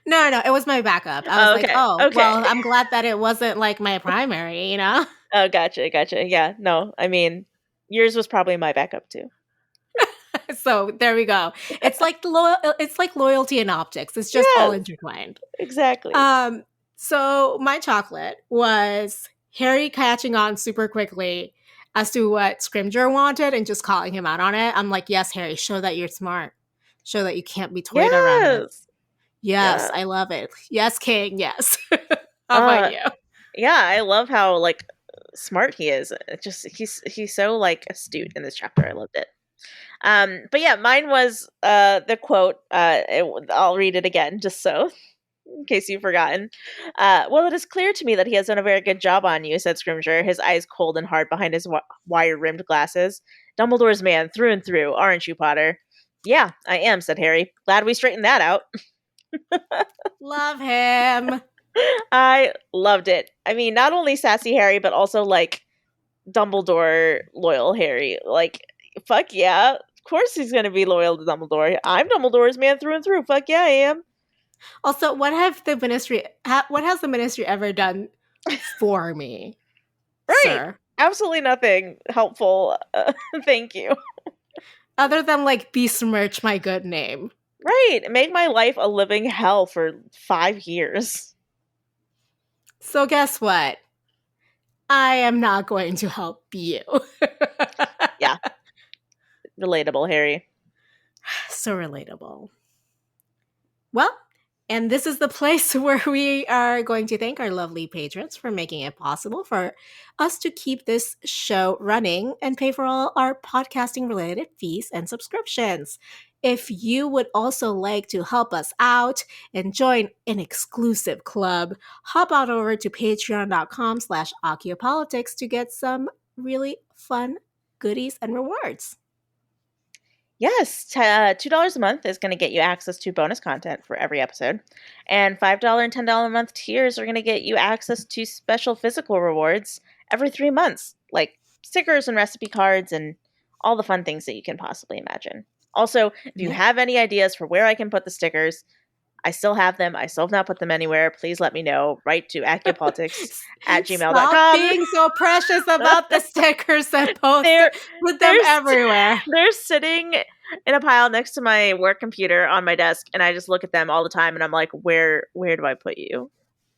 No, it was my backup. I was Oh, like, okay. oh, Okay. well, I'm glad that it wasn't like my primary. Oh, gotcha. Gotcha. Yeah. No, I mean, yours was probably my backup too. So there we go. It's like loyalty and optics. It's just all intertwined. Exactly. So my chocolate was Harry catching on super quickly as to what Scrimgeour wanted and just calling him out on it. I'm like, yes, Harry, show that you're smart. Show that you can't be toyed around with. Yes, I love it. Yes, King, yes. How about you? Yeah, I love how like smart he is. He's so like astute in this chapter. I loved it. But yeah, mine was the quote. I'll read it again just so in case you've forgotten. Well, it is clear to me that he has done a very good job on you, said Scrimgeour, his eyes cold and hard behind his wire-rimmed glasses. Dumbledore's man through and through, aren't you, Potter? Yeah, I am, said Harry. Glad we straightened that out. Love him. I loved it. I mean, not only sassy Harry, but also like Dumbledore loyal Harry. Like, fuck yeah. Of course he's going to be loyal to Dumbledore. I'm Dumbledore's man through and through. Fuck yeah, I am. Also, what has the ministry ever done for me? Right. Sir? Absolutely nothing helpful. Thank you. Other than like besmirch my good name. Right. Make my life a living hell for 5 years. So guess what? I am not going to help you. Yeah. Relatable, Harry. So relatable. Well, and this is the place where we are going to thank our lovely patrons for making it possible for us to keep this show running and pay for all our podcasting related fees and subscriptions. If you would also like to help us out and join an exclusive club, hop on over to patreon.com/Occhiopolitics to get some really fun goodies and rewards. Yes, $2 a month is going to get you access to bonus content for every episode. And $5 and $10 a month tiers are going to get you access to special physical rewards every 3 months, like stickers and recipe cards and all the fun things that you can possibly imagine. Also, if you have any ideas for where I can put the stickers, I still have them. I still have not put them anywhere. Please let me know. Write to accupolitics@gmail.com. Stop being so precious about the stickers and post with them everywhere. They're sitting in a pile next to my work computer on my desk, and I just look at them all the time, and I'm like, where do I put you?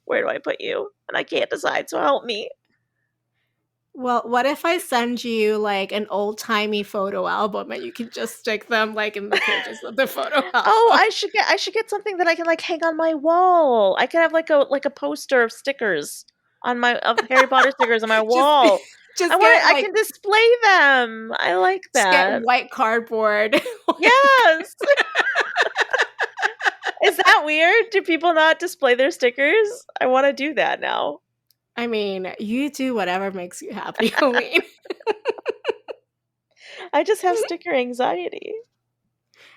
Where do I put you? And I can't decide, so help me. Well, what if I send you like an old-timey photo album and you can just stick them like in the pages of the photo album? Oh, I should get something that I can like hang on my wall. I could have like a poster of stickers of Harry Potter stickers on my wall. I can display them. I like that. Just get white cardboard. Yes. Is that weird? Do people not display their stickers? I want to do that now. I mean, you do whatever makes you happy, Colleen. I just have sticker anxiety.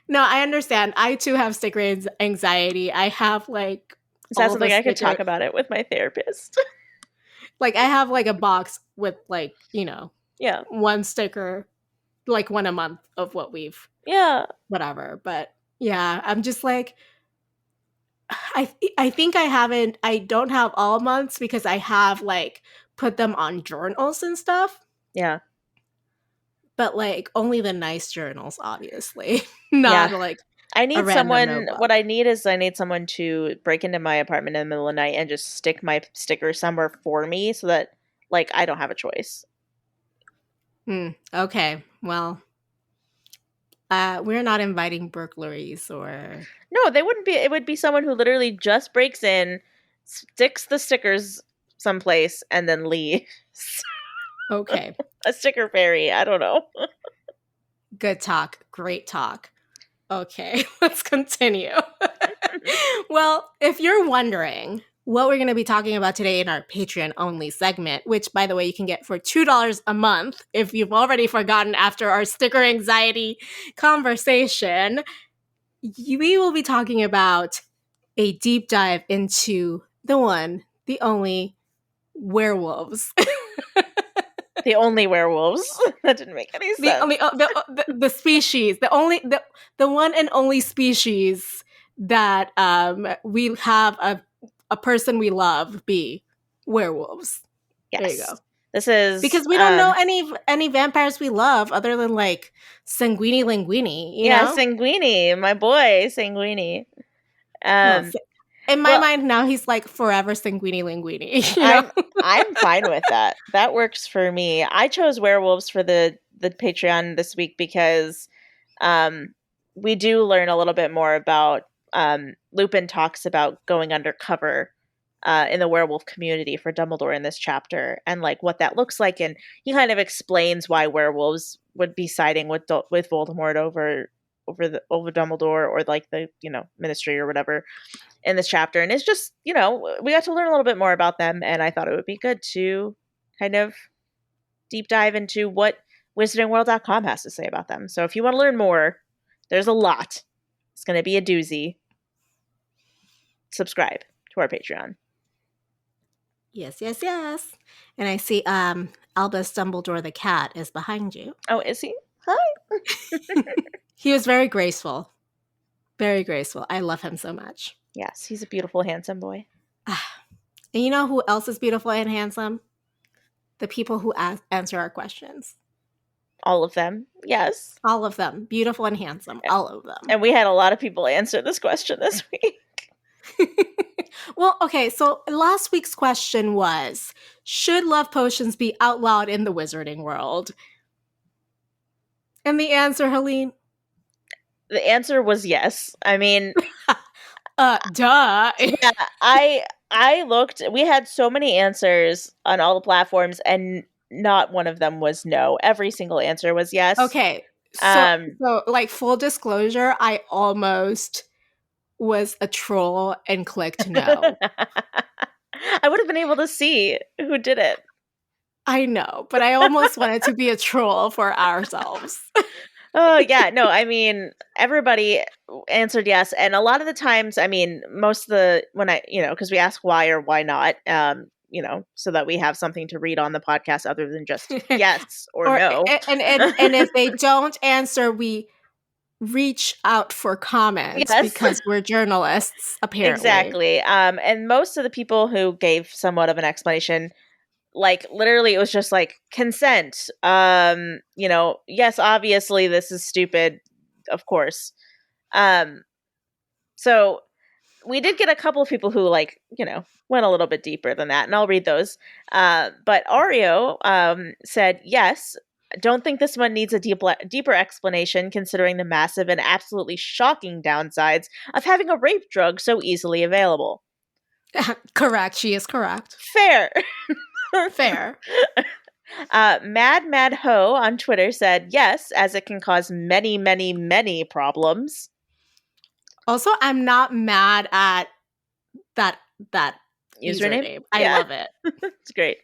No, I understand. I too have sticker anxiety. I have like... Is that something I could talk about it with my therapist? Like I have like a box with like, yeah, one sticker, like one a month of what we've... Whatever. But yeah, I'm just like... I think I don't have all months because I have like put them on journals and stuff. Yeah. But like only the nice journals, obviously. Not like I need someone. What I need someone to break into my apartment in the middle of the night and just stick my sticker somewhere for me so that like I don't have a choice. Okay. Well, we're not inviting burglaries or... No, they wouldn't be. It would be someone who literally just breaks in, sticks the stickers someplace, and then leaves. Okay. A sticker fairy. I don't know. Good talk. Great talk. Okay, let's continue. Well, if you're wondering what we're going to be talking about today in our Patreon-only segment, which, by the way, you can get for $2 a month if you've already forgotten after our sticker anxiety conversation, we will be talking about a deep dive into the one, the only werewolves. The only werewolves. That didn't make any sense. The species, the one and only species that we have a person we love be werewolves. Yes. There you go. This is because we don't know any vampires we love other than like Sanguini Linguini, you know? Sanguini, my boy Sanguini. In my mind now, he's like forever Sanguini Linguini. You know? I'm fine with that. That works for me. I chose werewolves for the Patreon this week because we do learn a little bit more about Lupin talks about going undercover in the werewolf community for Dumbledore in this chapter, and like what that looks like, and he kind of explains why werewolves would be siding with Voldemort over Dumbledore or like the Ministry or whatever in this chapter. And it's just we got to learn a little bit more about them, and I thought it would be good to kind of deep dive into what wizardingworld.com has to say about them. So if you want to learn more, there's a lot. It's going to be a doozy. Subscribe to our Patreon. Yes. And I see Albus Dumbledore the cat is behind you. Oh, is he? Hi. He was very graceful. Very graceful. I love him so much. Yes, he's a beautiful, handsome boy. And you know who else is beautiful and handsome? The people who answer our questions. All of them. Yes. All of them. Beautiful and handsome. All of them. And we had a lot of people answer this question this week. Well, okay, so last week's question was, should love potions be outlawed in the wizarding world? And the answer, Helene? The answer was yes. I mean... duh. Yeah, I looked. We had so many answers on all the platforms, and not one of them was no. Every single answer was yes. Okay, so like full disclosure, I almost was a troll and clicked no. I would have been able to see who did it. I know, but I almost wanted to be a troll for ourselves. Oh, yeah. No, I mean, everybody answered yes. And a lot of the times, I mean, because we ask why or why not, so that we have something to read on the podcast other than just yes or no. And if they don't answer, we reach out for comments because we're journalists, apparently. Exactly. And most of the people who gave somewhat of an explanation, like literally it was just like consent. Yes, obviously this is stupid, of course. So we did get a couple of people who went a little bit deeper than that, and I'll read those. But Ario said, yes, don't think this one needs a deeper explanation considering the massive and absolutely shocking downsides of having a rape drug so easily available. Correct. She is correct. Fair. Fair. Mad Ho on Twitter said, yes, as it can cause many, many, many problems. Also, I'm not mad at that username. I love it. It's great.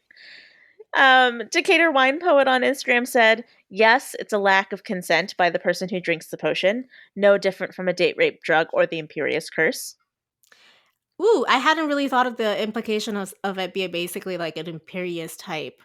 Decatur Wine Poet on Instagram said, yes, it's a lack of consent by the person who drinks the potion. No different from a date rape drug or the Imperious Curse. Ooh, I hadn't really thought of the implication of it being basically like an Imperious type.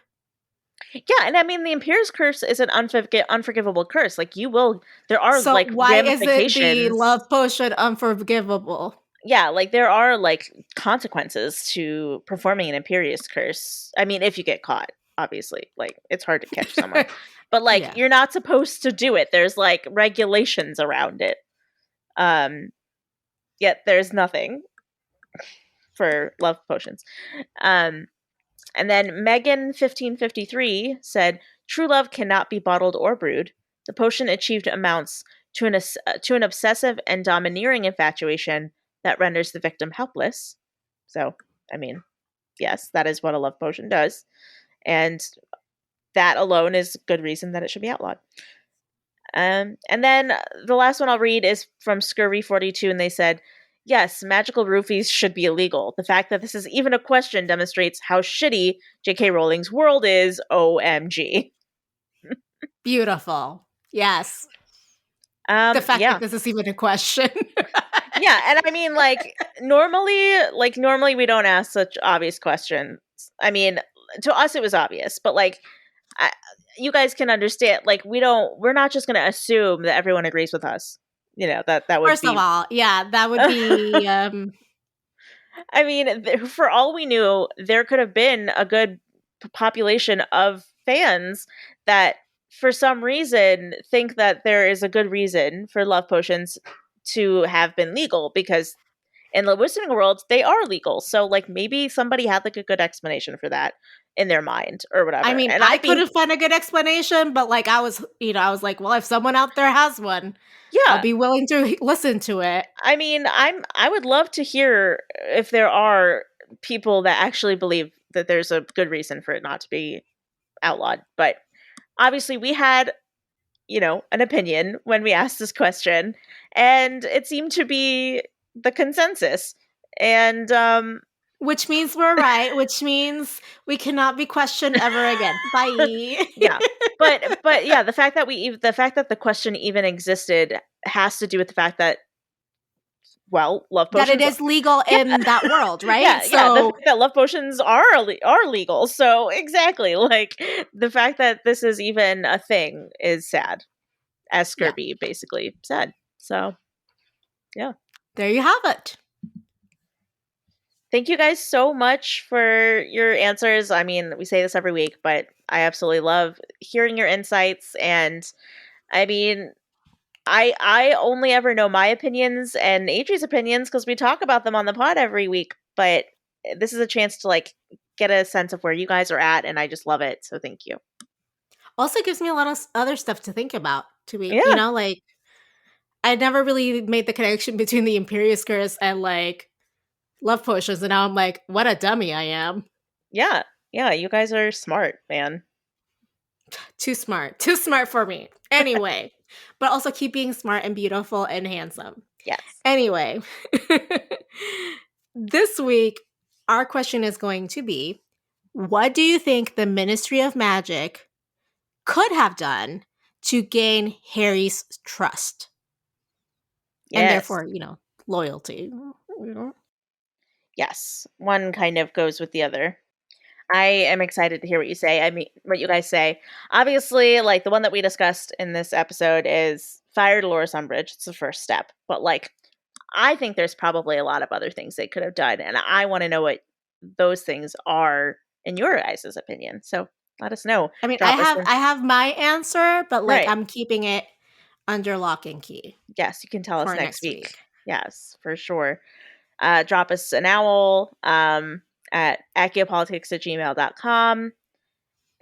Yeah, and I mean, the Imperious Curse is an unforgivable curse. Like, there are, so like, why ramifications. Is it the love potion unforgivable? Yeah, like, there are, like, consequences to performing an Imperious Curse. I mean, if you get caught, obviously. Like, it's hard to catch someone. But, like, You're not supposed to do it. There's, like, regulations around it. Yet there's nothing for love potions. And then Megan1553 said, true love cannot be bottled or brewed. The potion achieved amounts to an obsessive and domineering infatuation that renders the victim helpless. So, I mean, yes, that is what a love potion does. And that alone is good reason that it should be outlawed. And then the last one I'll read is from Scurvy42, and they said, yes, magical roofies should be illegal. The fact that this is even a question demonstrates how shitty J.K. Rowling's world is. OMG. Beautiful. Yes. The fact that this is even a question. Yeah, and I mean, normally we don't ask such obvious questions. I mean, to us it was obvious, but you guys can understand. Like, we're not just going to assume that everyone agrees with us. That would First of all, yeah, that would be. I mean, for all we knew, there could have been a good population of fans that for some reason think that there is a good reason for love potions to have been legal, because in the wizarding world they are legal. So like maybe somebody had like a good explanation for that in their mind or whatever. I mean, And I I'd be couldn't find a good explanation, but like I was like, well, if someone out there has one, I'll yeah. be willing to listen to it. I mean, I would love to hear if there are people that actually believe that there's a good reason for it not to be outlawed. But obviously we had, an opinion when we asked this question, and it seemed to be the consensus. And Which means we're right, which means we cannot be questioned ever again. Bye. yeah. But yeah, the fact that the question even existed has to do with the fact that, well, love That it potions. is legal Yeah, in that world, right? yeah. The So fact that love potions are legal. So exactly, like the fact that this is even a thing is sad, as yeah, Kirby basically said. So yeah, there you have it. thank you guys so much for your answers. I mean, we say this every week, but I absolutely love hearing your insights. And I mean, I only ever know my opinions and Adri's opinions because we talk about them on the pod every week, but this is a chance to like get a sense of where you guys are at, and I just love it. So thank you. Also gives me a lot of other stuff to think about. Yeah. Like I never really made the connection between the Imperious Curse and like love potions, and now I'm like, what a dummy I am. Yeah. Yeah, you guys are smart, man. Too smart for me. Anyway, but also keep being smart and beautiful and handsome. Yes. Anyway, this week, our question is going to be, what do you think the Ministry of Magic could have done to gain Harry's trust? Yes. And therefore, loyalty. Yes. One kind of goes with the other. I am excited to hear what you say. I mean, what you guys say. Obviously, like the one that we discussed in this episode is fire Dolores Umbridge. It's the first step. But like, I think there's probably a lot of other things they could have done, and I want to know what those things are in your guys' opinion. So let us know. I mean, Drop us in. I have my answer, but like Right. I'm keeping it under lock and key. Yes, you can tell us for next week. Yes, for sure. Drop us an owl at accupolitics@gmail.com.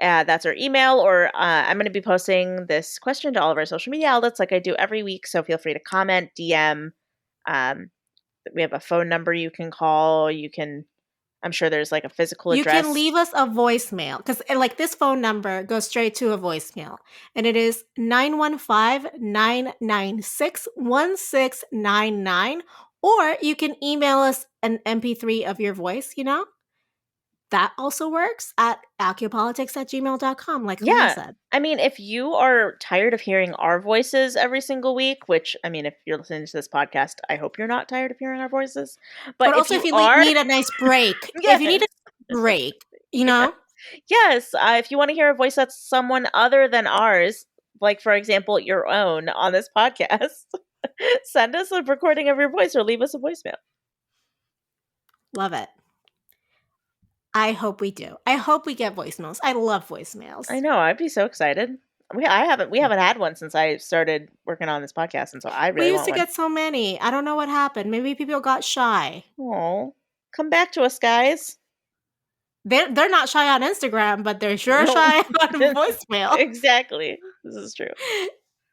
That's our email, or I'm going to be posting this question to all of our social media outlets like I do every week, so feel free to comment, DM. We have a phone number you can call. I'm sure there's like a physical You address. can leave us a voicemail because like this phone number goes straight to a voicemail, and it is 915-996-1699, or you can email us an MP3 of your voice, that also works at accupolitics@gmail.com, like Helene said. I mean, if you are tired of hearing our voices every single week, which, I mean, if you're listening to this podcast, I hope you're not tired of hearing our voices. But if also, you if you are, need a nice break, yes. if you need a break, Yes, if you want to hear a voice that's someone other than ours, like, for example, your own on this podcast, send us a recording of your voice or leave us a voicemail. Love it. I hope we do. I hope we get voicemails. I love voicemails. I know. I'd be so excited. We haven't had one since I started working on this podcast, and so I really we used to want get so many. I don't know what happened. Maybe people got shy. Oh, come back to us, guys. They're not shy on Instagram, but they're sure shy on voicemail. Exactly. This is true.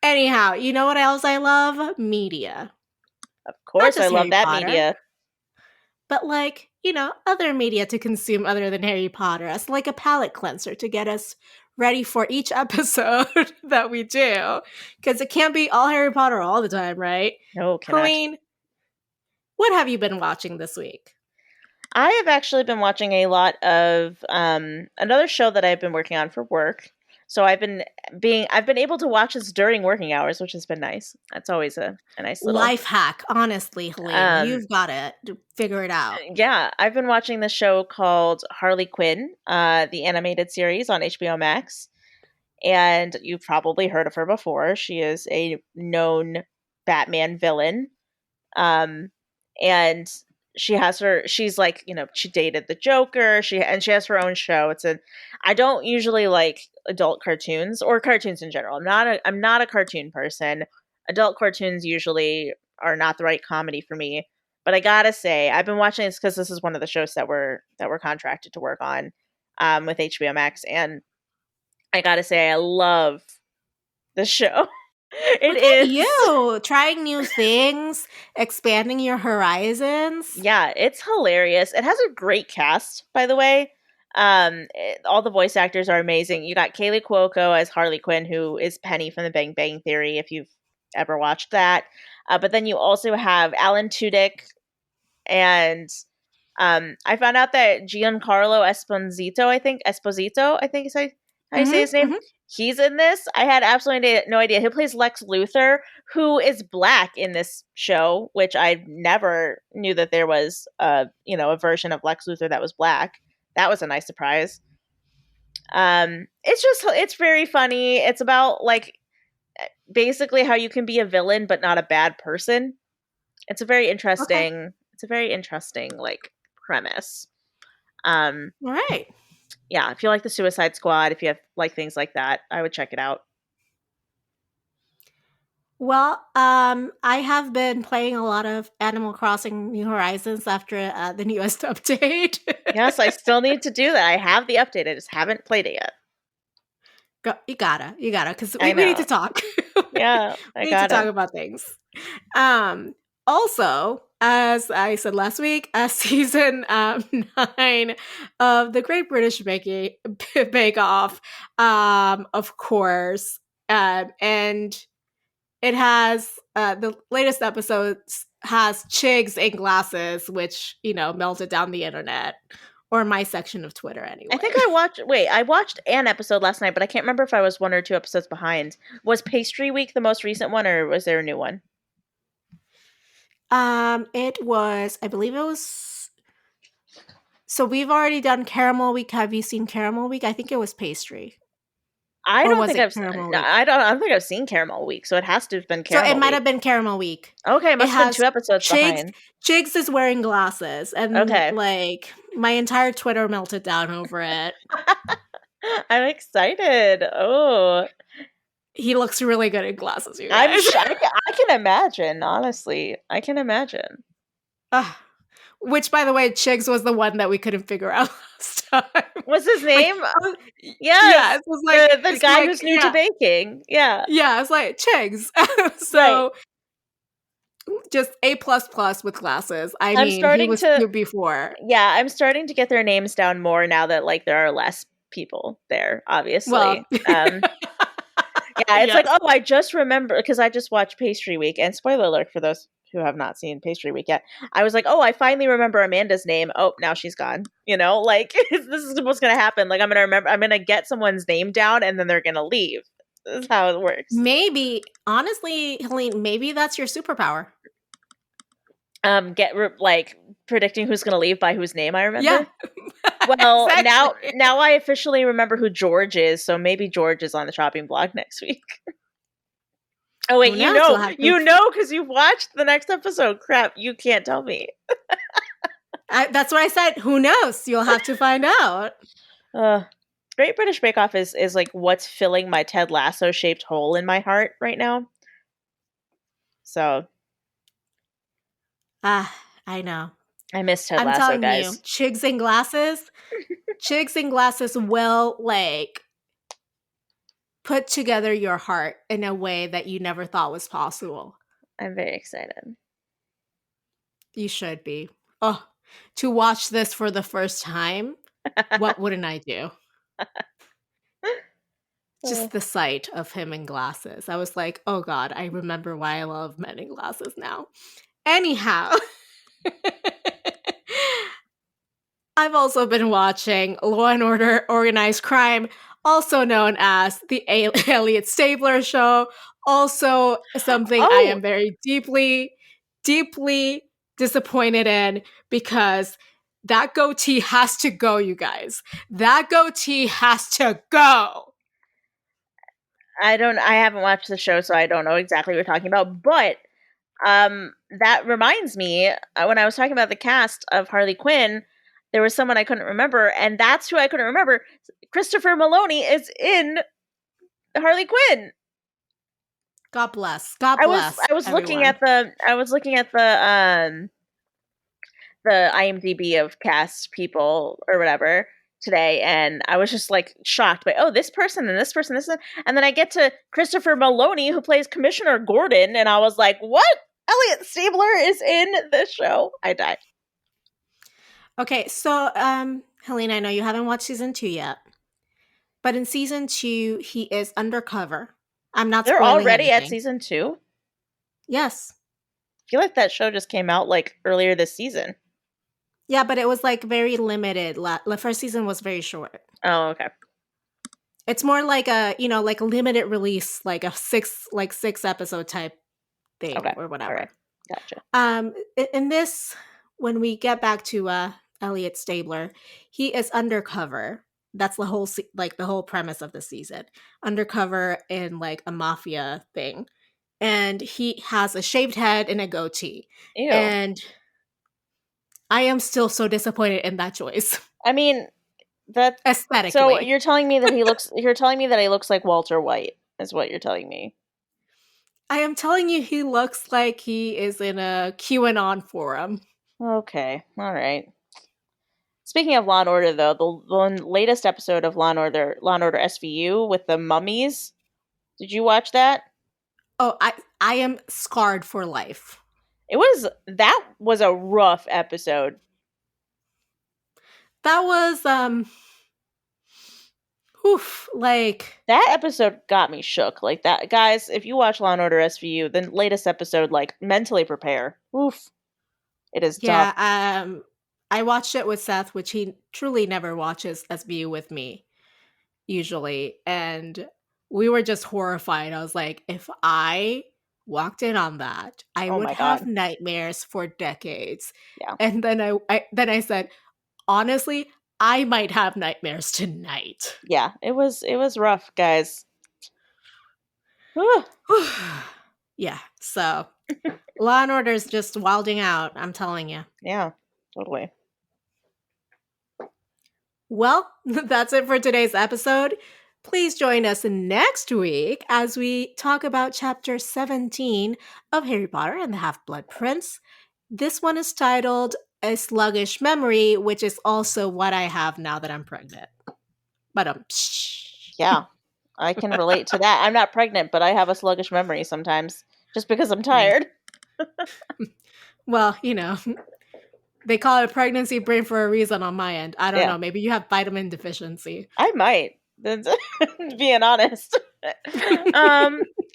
Anyhow, you know what else I love? Media. Of course, I love Harry that Potter, media. but like, other media to consume other than Harry Potter as like a palate cleanser to get us ready for each episode that we do. Because it can't be all Harry Potter all the time, right? No, cannot. Helene, what have you been watching this week? I have actually been watching a lot of another show that I've been working on for work. So I've been able to watch this during working hours, which has been nice. That's always a nice little life hack. Honestly, Helene, you've got to figure it out. Yeah, I've been watching the show called Harley Quinn, the animated series on HBO Max, and you've probably heard of her before. She is a known Batman villain, and she's like, she dated the Joker. She has her own show. I don't usually like adult cartoons or cartoons in general. I'm not a cartoon person. Adult cartoons usually are not the right comedy for me. But I gotta say, I've been watching this because this is one of the shows that we're contracted to work on with HBO Max, and I gotta say, I love the show. It Look at is. you trying new things, expanding your horizons. Yeah, it's hilarious. It has a great cast, by the way. All the voice actors are amazing. You got Kaylee Cuoco as Harley Quinn, who is Penny from The Bang Bang Theory, if you've ever watched that. But then you also have Alan Tudyk, and I found out that Giancarlo Esposito, I think is how you say his name. He's in this. I had absolutely no idea. He plays Lex Luthor, who is black in this show, which I never knew that there was a version of Lex Luthor that was black. That was a nice surprise. It's very funny. It's about like basically how you can be a villain but not a bad person. It's a very interesting. Okay. It's a very interesting like premise. All right. Yeah, if you like the Suicide Squad, if you have like things like that, I would check it out. Well, I have been playing a lot of Animal Crossing New Horizons after the newest update. Yes, I still need to do that. I have the update. I just haven't played it yet. You gotta, because we need to talk. Yeah, we need to talk about things. Also, as I said last week, season 9 of the Great British Bake Off, of course, and it has the latest episodes has Chigs in glasses, which melted down the internet, or my section of Twitter anyway. I think I watched an episode last night, but I can't remember if I was 1 or 2 episodes behind. Was Pastry Week the most recent one, or was there a new one? It was, I believe it was. So we've already done Caramel Week. Have you seen Caramel Week? I think it was Pastry. I don't think I've seen Caramel Week, so it has to have been Caramel Week. So it might have been Caramel Week. Okay, it must have been 2 episodes behind. Chigs is wearing glasses, and like my entire Twitter melted down over it. I'm excited. Oh, he looks really good in glasses, you guys. I can imagine, honestly. I can imagine. Which, by the way, Chigs was the one that we couldn't figure out last time. What's his name? Yes. Yeah, it was like the guy who's new to baking. Yeah. Yeah, it's like Chigs. So just A++ with glasses. I mean, he was new before. Yeah, I'm starting to get their names down more now that like there are less people there, obviously. Well, yeah, it's like, oh, I just remember because I just watched Pastry Week, and spoiler alert for those who have not seen Pastry Week yet. I was like, oh, I finally remember Amanda's name. Oh, now she's gone. Like this is what's gonna happen. Like I'm gonna get someone's name down, and then they're gonna leave. This is how it works. Maybe, honestly, Helene, maybe that's your superpower. Like predicting who's gonna leave by whose name I remember. Yeah. Well, exactly. now I officially remember who George is, so maybe George is on the chopping block next week. Oh wait, you know because you've watched the next episode. Crap, you can't tell me. That's what I said. Who knows? You'll have to find out. Great British Bake Off is like what's filling my Ted Lasso shaped hole in my heart right now. So, I know. I miss Ted Lasso, telling guys. You, Chigs and glasses will like put together your heart in a way that you never thought was possible. I'm very excited. You should be. Oh, to watch this for the first time, what wouldn't I do? Just the sight of him in glasses. I was like, oh God, I remember why I love men in glasses now. Anyhow. I've also been watching Law and Order Organized Crime, also known as the Elliot Stabler Show. Also something I am very deeply, deeply disappointed in because that goatee has to go, you guys. That goatee has to go. I haven't watched the show, so I don't know exactly what you're talking about, but That reminds me, when I was talking about the cast of Harley Quinn, there was someone I couldn't remember, and that's who I couldn't remember. Christopher Maloney is in Harley Quinn. God bless. God bless. I was looking at the IMDb of cast people or whatever today, and I was just like shocked by this person and this person, and then I get to Christopher Maloney, who plays Commissioner Gordon, and I was like, what? Elliot Stabler is in this show. I died. Okay, so Helena, I know you haven't watched season 2 yet, but in season 2 he is undercover. I'm not. They're already at season 2? Yes. I feel like that show just came out like earlier this season. Yeah, but it was like very limited. The first season was very short. Oh, okay. It's more like a like a limited release, like a six episode type thing or whatever. All right. Gotcha. In this, when we get back to Elliot Stabler, he is undercover. That's the whole the whole premise of the season. Undercover in like a mafia thing. And he has a shaved head and a goatee. Ew. And I am still so disappointed in that choice. I mean, that aesthetically. So you're telling me that he looks like Walter White, is what you're telling me. I am telling you he looks like he is in a QAnon forum. Okay. All right. Speaking of Law & Order, though, the latest episode of Law & Order SVU with the mummies, did you watch that? Oh, I am scarred for life. That was a rough episode. That was, like... That episode got me shook. Like that, guys, if you watch Law & Order SVU, the latest episode, like, mentally prepare. Oof. It is tough. Yeah, I watched it with Seth, which he truly never watches SVU with me, usually. And we were just horrified. I was like, if I walked in on that, I would have nightmares for decades. Yeah. And then I said, honestly, I might have nightmares tonight. Yeah, it was rough, guys. Yeah, so Law & Order is just wilding out, I'm telling you. Yeah, totally. Well, that's it for today's episode. Please join us next week as we talk about Chapter 17 of Harry Potter and the Half-Blood Prince. This one is titled A Sluggish Memory, which is also what I have now that I'm pregnant. But yeah, I can relate to that. I'm not pregnant, but I have a sluggish memory sometimes just because I'm tired. Well, they call it pregnancy brain for a reason on my end. I don't know. Maybe you have vitamin deficiency. I might. Being honest.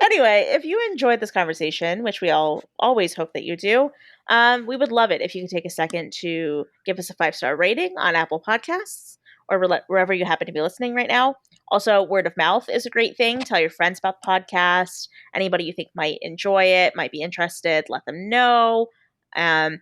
Anyway, if you enjoyed this conversation, which we always hope that you do, we would love it if you could take a second to give us a 5-star rating on Apple Podcasts or wherever you happen to be listening right now. Also, word of mouth is a great thing. Tell your friends about the podcast. Anybody you think might enjoy it, might be interested, let them know. Obviously,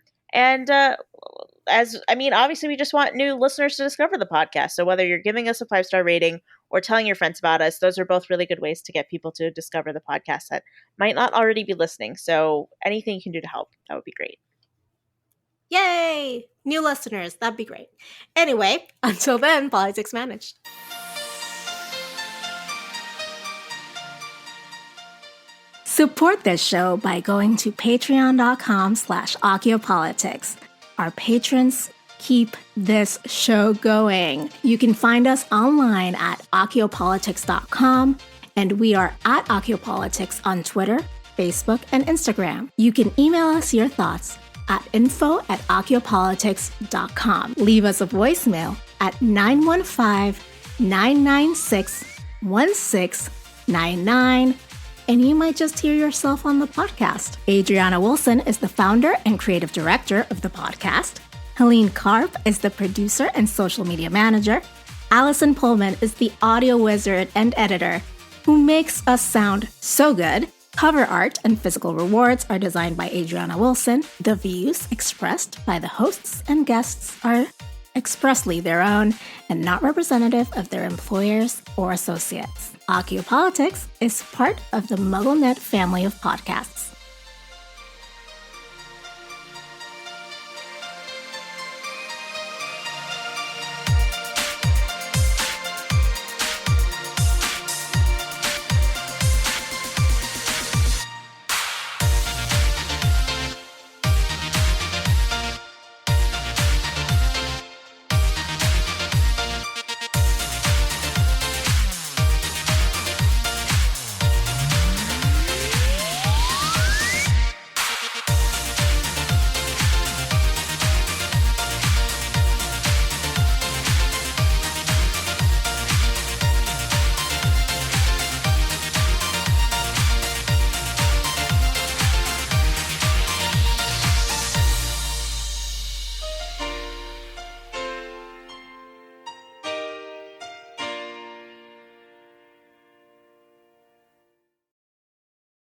we just want new listeners to discover the podcast. So whether you're giving us a 5-star rating or telling your friends about us, those are both really good ways to get people to discover the podcast that might not already be listening. So anything you can do to help, that would be great. Yay! New listeners, that'd be great. Anyway, until then, politics managed. Support this show by going to patreon.com/occhiopolitics. Our patrons keep this show going. You can find us online at occhiopolitics.com, and we are at occhiopolitics on Twitter, Facebook, and Instagram. You can email us your thoughts at info@occhiopolitics.com. Leave us a voicemail at 915-996-1699. And you might just hear yourself on the podcast. Adriana Wilson is the founder and creative director of the podcast. Helene Karp is the producer and social media manager. Allison Pullman is the audio wizard and editor who makes us sound so good. Cover art and physical rewards are designed by Adriana Wilson. The views expressed by the hosts and guests are expressly their own and not representative of their employers or associates. Occiopolitics is part of the MuggleNet family of podcasts.